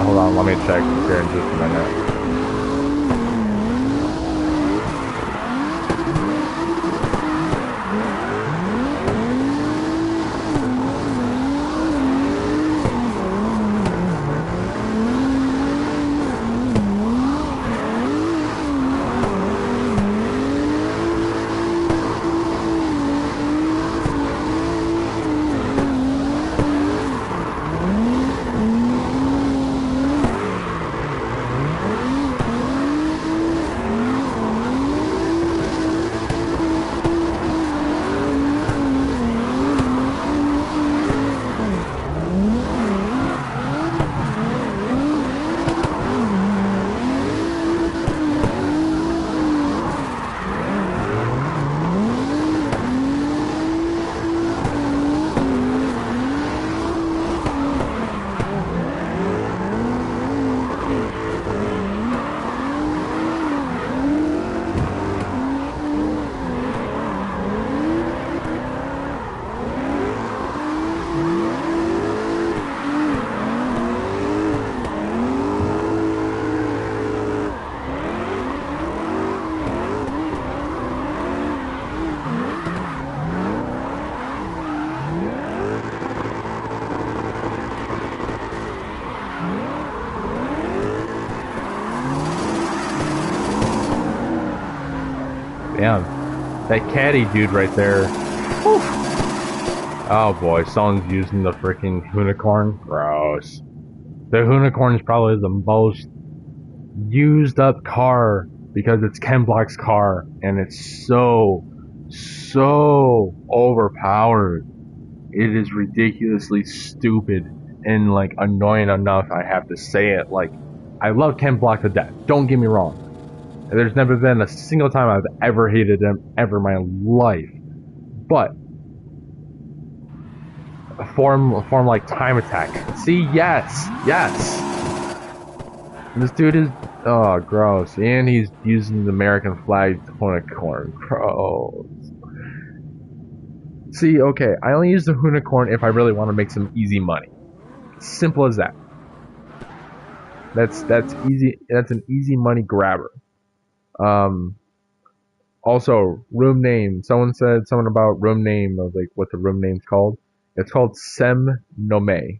Hold on, let me check here in just a minute. Damn. That caddy dude right there. Whew. Oh boy, someone's using the freaking unicorn. Gross. The unicorn is probably the most used up car because it's Ken Block's car and it's so overpowered. It is ridiculously stupid and like annoying enough I have to say it. Like, I love Ken Block to death. Don't get me wrong. There's never been a single time I've ever hated him ever in my life. But a form like Time Attack. See, yes. This dude is gross. And he's using the American flag unicorn. Gross. See, okay, I only use the unicorn if I really want to make some easy money. Simple as that. That's easy. That's an easy money grabber. Also, room name. Someone said something about room name of like what the room name's called. It's called Sem Nome.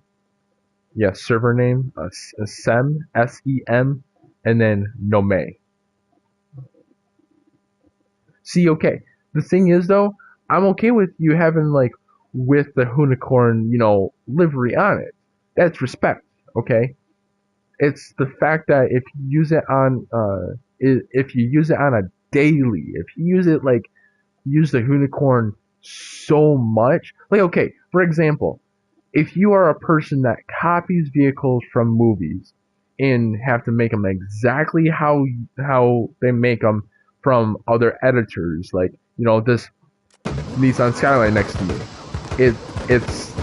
Yeah, server name. Sem SEM, and then Nome. See, okay. The thing is though, I'm okay with you having like with the unicorn, livery on it. That's respect. Okay. It's the fact that if you use it on if you use it on a daily, if you use the unicorn so much, like, okay, for example, if you are a person that copies vehicles from movies and have to make them exactly how they make them from other editors. Like, you know, this Nissan Skyline next to me. It's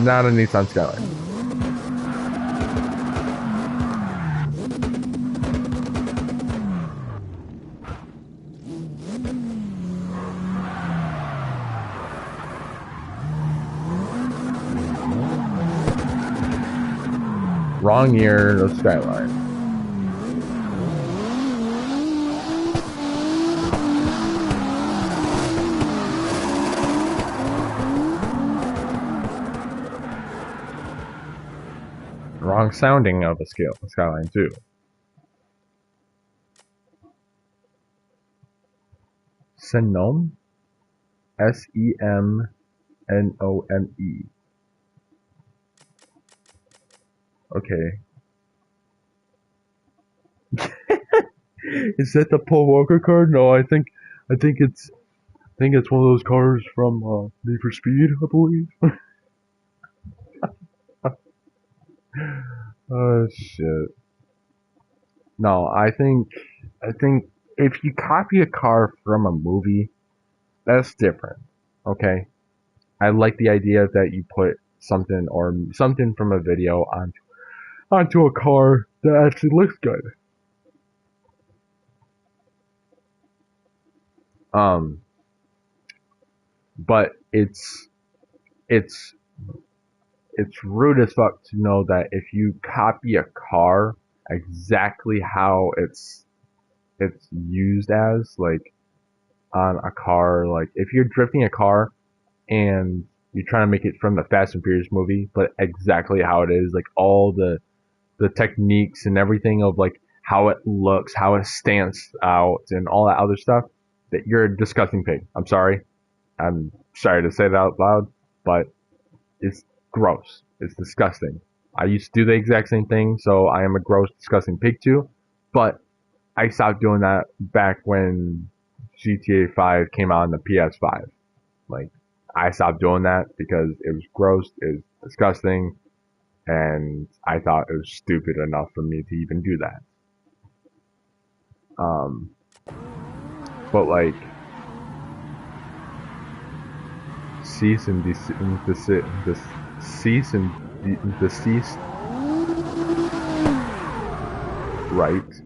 not a Nissan Skyline. Wrong year of Skyline. Wrong sounding of a Skyline too. Senome? Semnome. Okay. Is that the Paul Walker card? No, I think it's one of those cars from Need for Speed, I believe. Oh shit. No, I think if you copy a car from a movie, that's different. Okay? I like the idea that you put something from a video onto a car that actually looks good. But it's rude as fuck to know that if you copy a car exactly how it's used as, like on a car, like if you're drifting a car and you're trying to make it from the Fast and Furious movie, but exactly how it is, like all the techniques and everything of like how it looks, how it stands out, and all that other stuff, that you're a disgusting pig. I'm sorry to say that out loud, but it's gross. It's disgusting. I used to do the exact same thing, so I am a gross, disgusting pig too. But I stopped doing that back when GTA 5 came out on the PS5. Like, I stopped doing that because it was gross, it was disgusting, and I thought it was stupid enough for me to even do that. But like, cease and desist, right?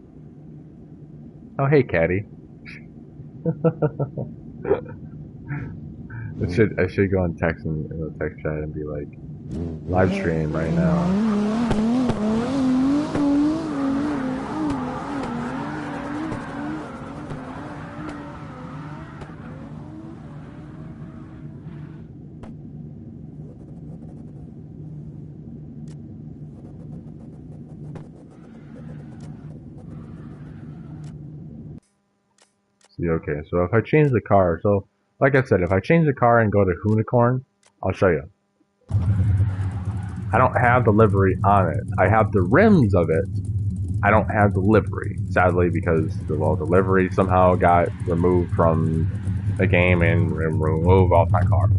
Oh, hey, Caddy. I should go on text in the text chat and be like, live stream right now. See, okay, so if I change the car, so like I said, if I change the car and go to Unicorn, I'll show you. I don't have the livery on it. I have the rims of it. I don't have the livery, sadly, because the livery somehow got removed from the game and removed off my car.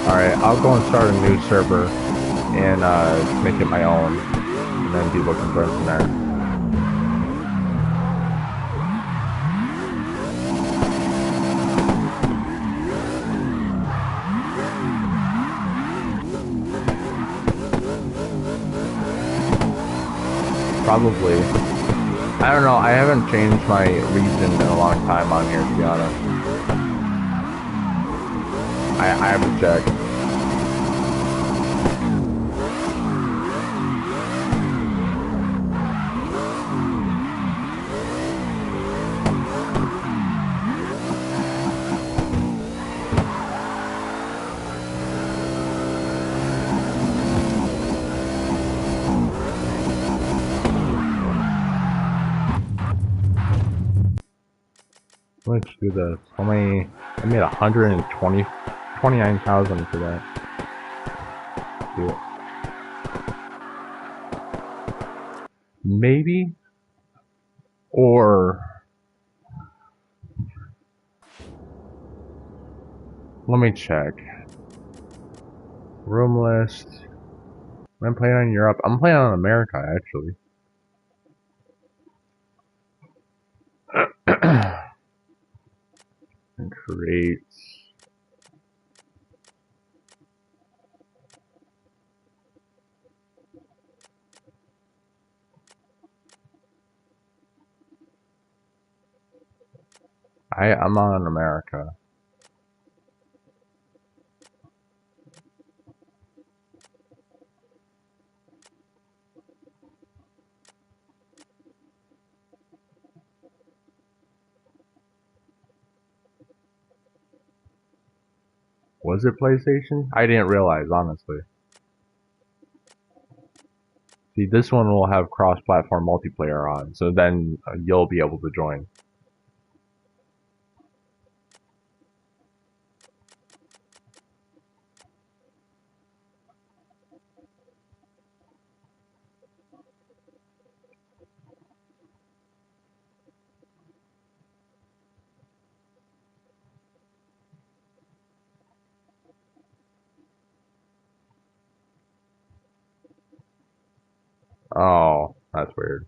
Alright, I'll go and start a new server and make it my own, and then people can join from there. Probably. I don't know. I haven't changed my region in a long time on here, to be honest. I have to check. Let's do this. I made 129,000 for that. Do it. Maybe? Or let me check. Room list. I'm playing on Europe. I'm playing on America, actually. And create. I'm on America. Was it PlayStation? I didn't realize, honestly. See, this one will have cross-platform multiplayer on, so then you'll be able to join. Oh, that's weird.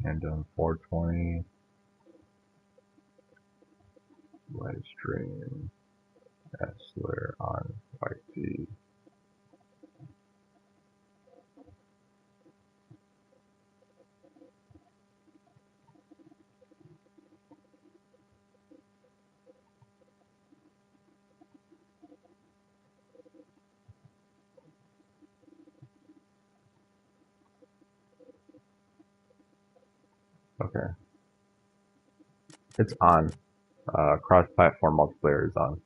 And 420 live stream Essler on YT. Okay. It's on. Cross-platform multiplayer is on.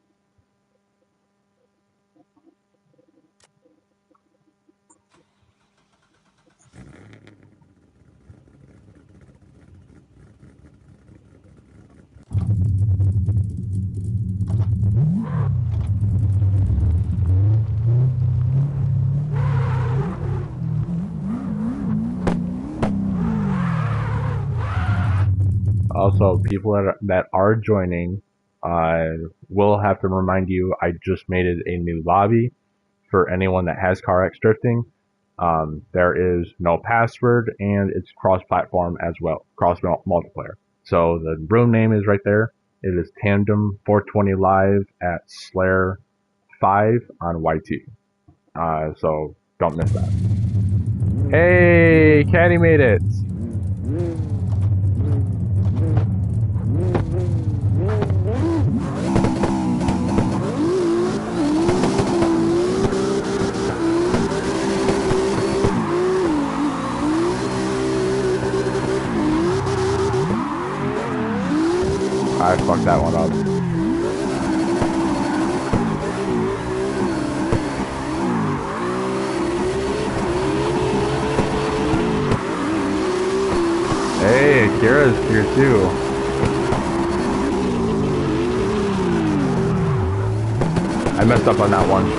Also, people that are joining, will have to remind you, I just made it a new lobby for anyone that has CarX drifting. There is no password, and it's cross-platform as well, cross-multiplayer. So the room name is right there. It is Tandem 420 Live at Slayer 5 on YT. So don't miss that. Hey, Caddy made it! I fucked that one up. Hey, Kira's here too. I messed up on that one.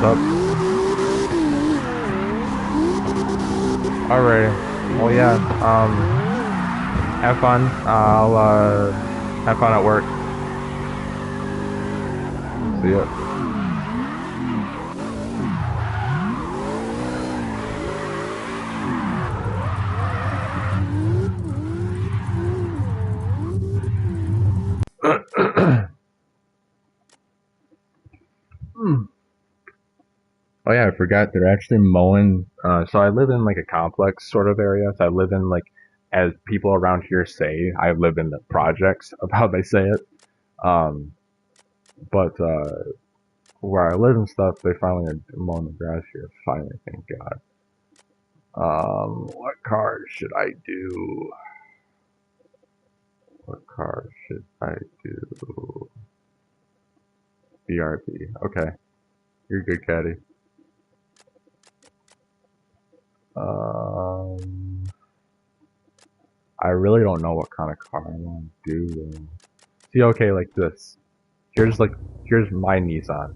up. Alright. Well, yeah. Have fun. I'll have fun at work. See ya. Oh yeah, I forgot they're actually mowing. So I live in like a complex sort of area. So I live in like, as people around here say, I live in the projects of how they say it. Um, but where I live and stuff, they finally are mowing the grass here. Finally, thank God. What car should I do? What car should I do? BRB. Okay, you're good, Caddy. I really don't know what kind of car I want to do though. See, okay, like this. Here's my Nissan.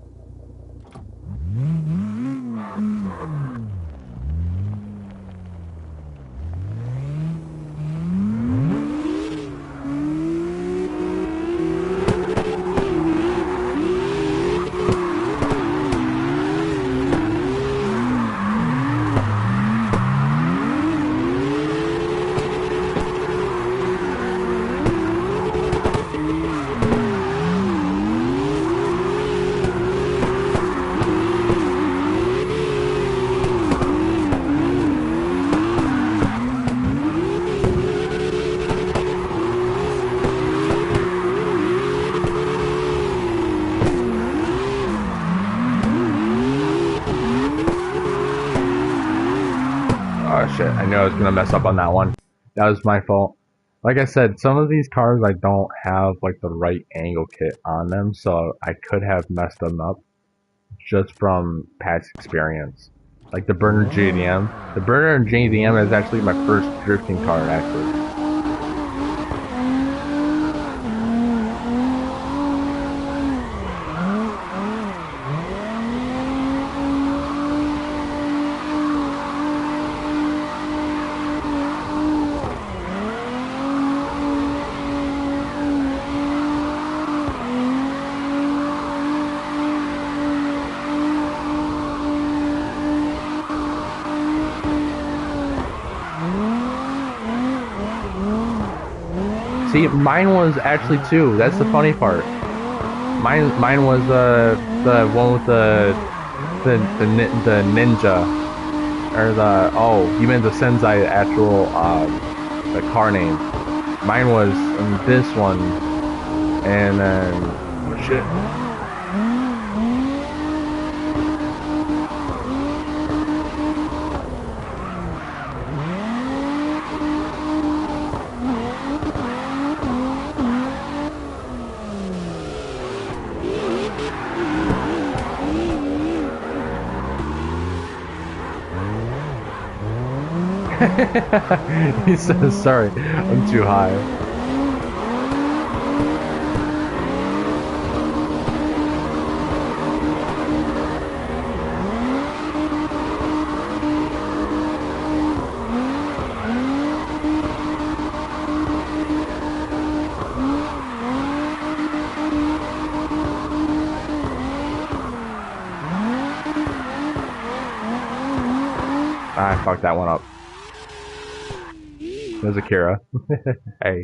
Oh shit, I knew I was gonna mess up on that one. That was my fault. Like I said, some of these cars I don't have like the right angle kit on them, so I could have messed them up just from past experience. Like the Burner JDM. The Burner JDM is actually my first drifting car actually. See, mine was actually two. That's the funny part. Mine was the one with the ninja, or the, oh, you meant the Sensei actual the car name. Mine was this one, and then oh shit. He says, sorry, I'm too high. I fucked that one up. There's Akira. Hey.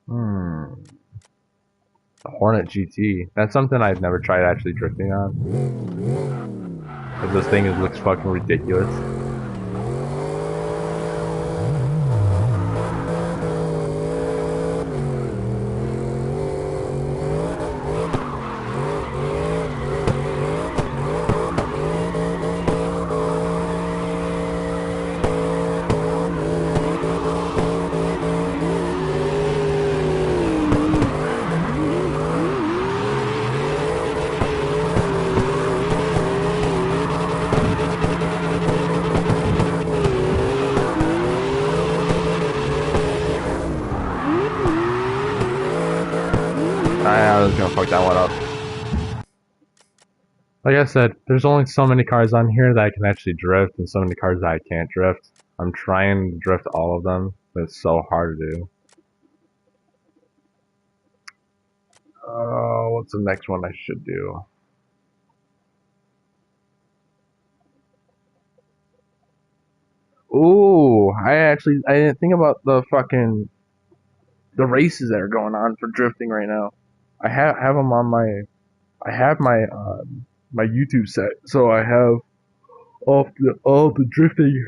The Hornet GT. That's something I've never tried actually drifting on. Cause this thing looks fucking ridiculous. I was gonna fuck that one up. Like I said, there's only so many cars on here that I can actually drift, and so many cars that I can't drift. I'm trying to drift all of them, but it's so hard to do. What's the next one I should do? Ooh, I didn't think about the races that are going on for drifting right now. I have them on I have my YouTube set, so I have all the drifting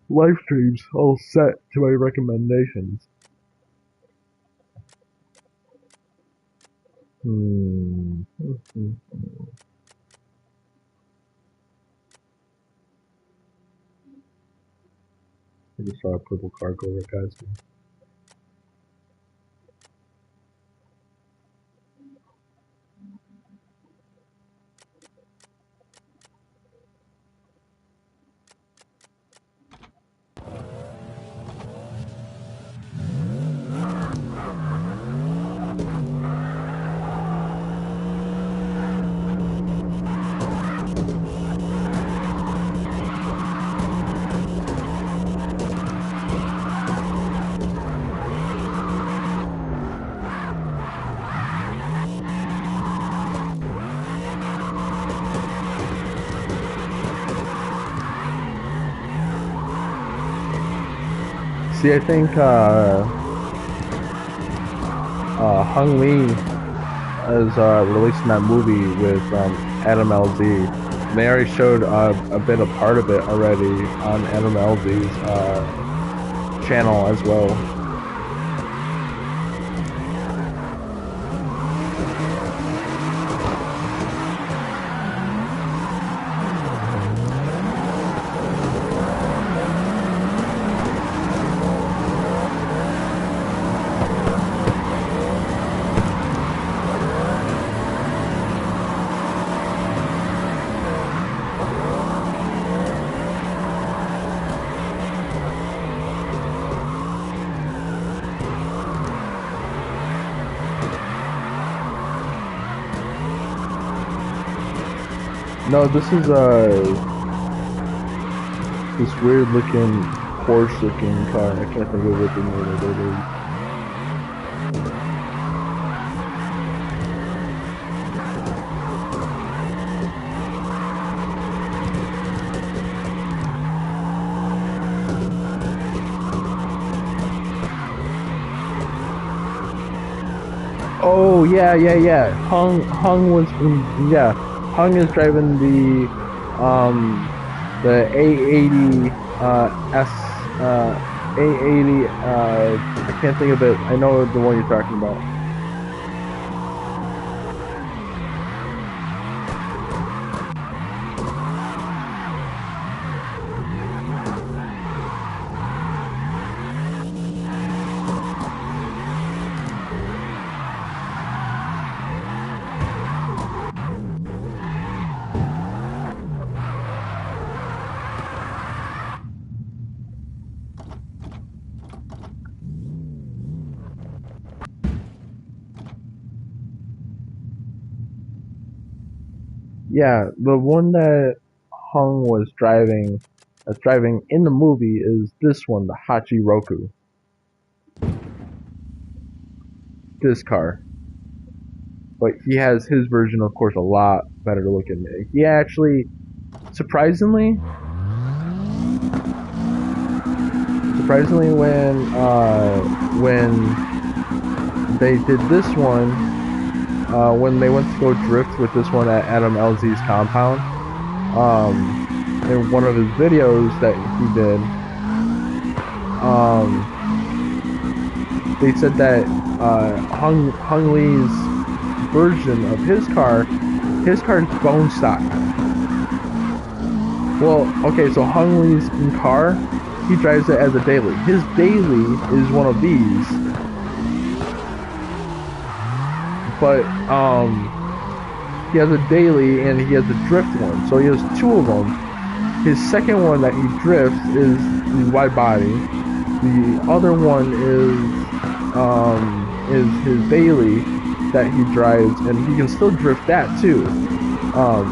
live streams all set to my recommendations. I just saw a purple car go right past me. See, I think Hung Lee is releasing that movie with Adam LZ. And they already showed a bit of part of it already on Adam LZ's channel as well. No, this is this weird looking Porsche looking car. I can't think of what the name of it is. Oh yeah. Hung was Hung is driving the A80 S A80 I can't think of it. I know the one you're talking about. Yeah, the one that Hung was driving, that's driving in the movie, is this one, the Hachi Roku. This car. But he has his version, of course, a lot better looking. He actually, surprisingly, when they did this one, when they went to go drift with this one at Adam LZ's compound, in one of his videos that he did, they said that Hung Lee's version of his car is bone stock. Well, okay, so Hung Lee's car, he drives it as a daily. His daily is one of these. But he has a daily and he has a drift one, so he has two of them. His second one that he drifts is the wide body. The other one is his daily, that he drives, and he can still drift that too.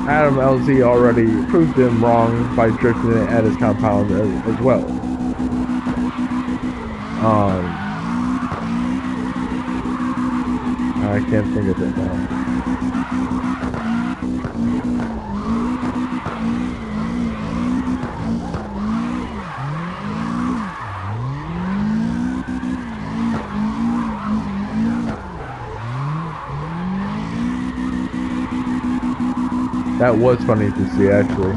Adam LZ already proved him wrong by drifting it at his compound as well. I can't think of it now. That was funny to see, actually.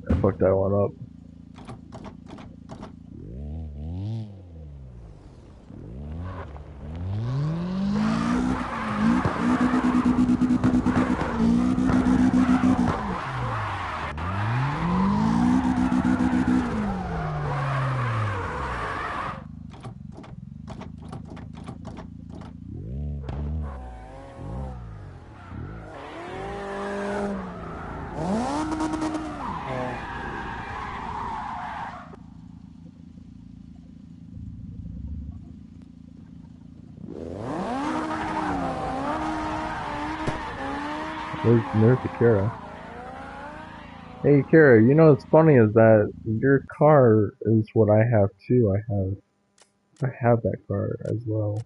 I fucked that one up. There's the Kara. Hey Kara, you know what's funny is that your car is what I have too. I have that car as well.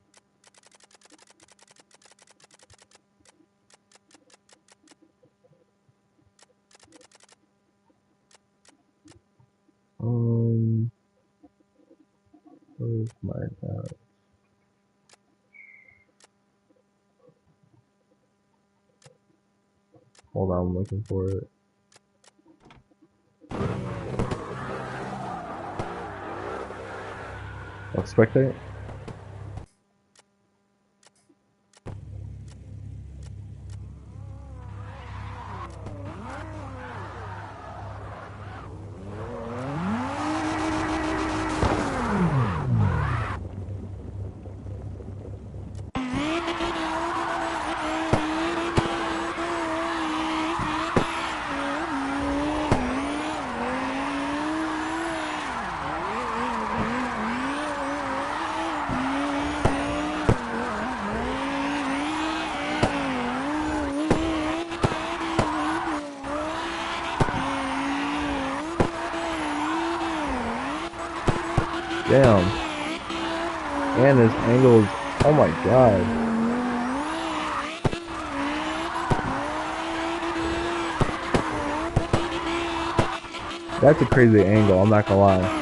Where's my hold on, I'm looking for it. Oh, spectate? Damn. And his angles, oh my god. That's a crazy angle, I'm not gonna lie.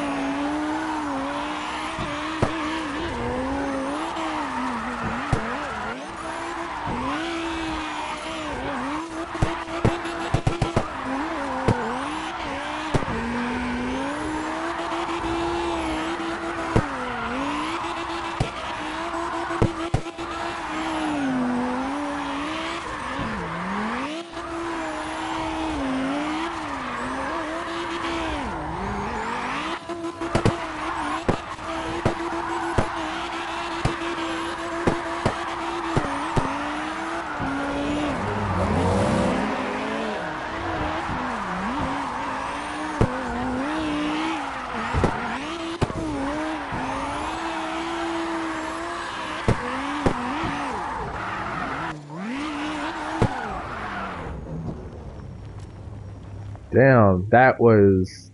Damn, that was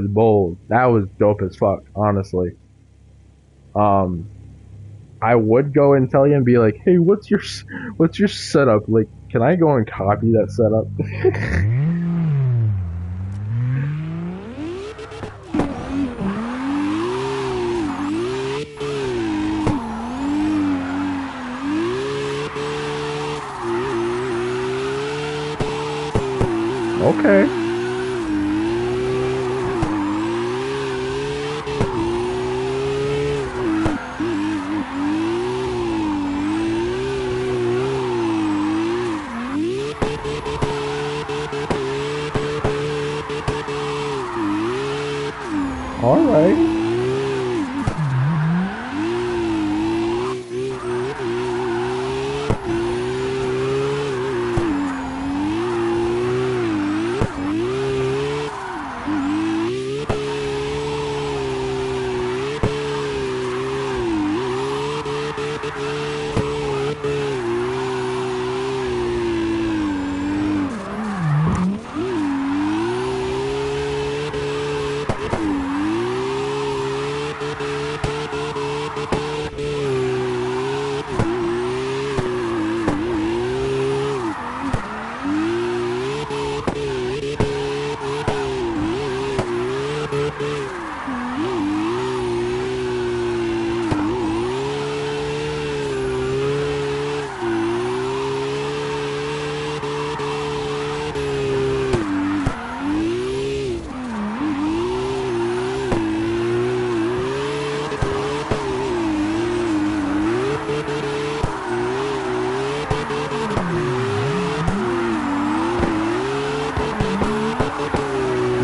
bold. That was dope as fuck, honestly. I would go and tell you and be like, "Hey, what's your setup? Like, can I go and copy that setup?" Okay. All right.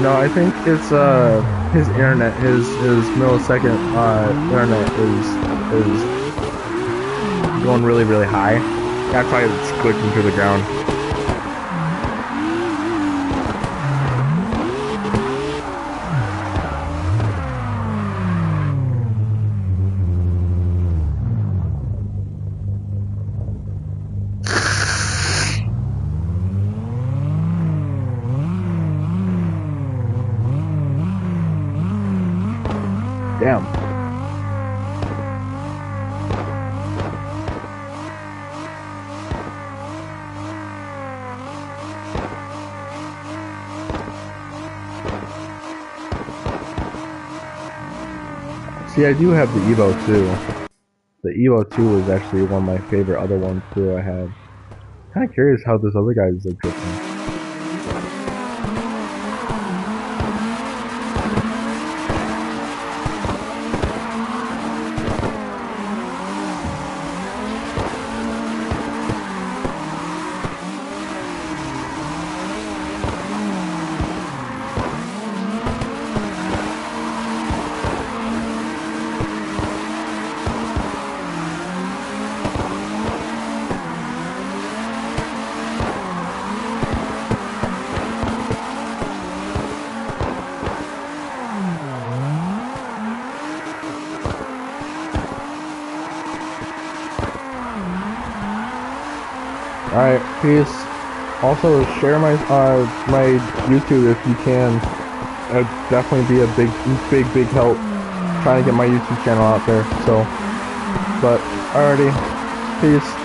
No, I think it's his internet, his millisecond internet is going really really high. That's why it's clicking through the ground. Damn. See, I do have the Evo 2. The Evo 2 is actually one of my favorite other ones too I had. Kind of curious how this other guy is like drifting. Alright, peace. Also, share my my YouTube if you can. It'd definitely be a big help trying to get my YouTube channel out there. So, but alrighty, peace.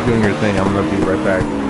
keep doing your thing. I'm gonna be right back.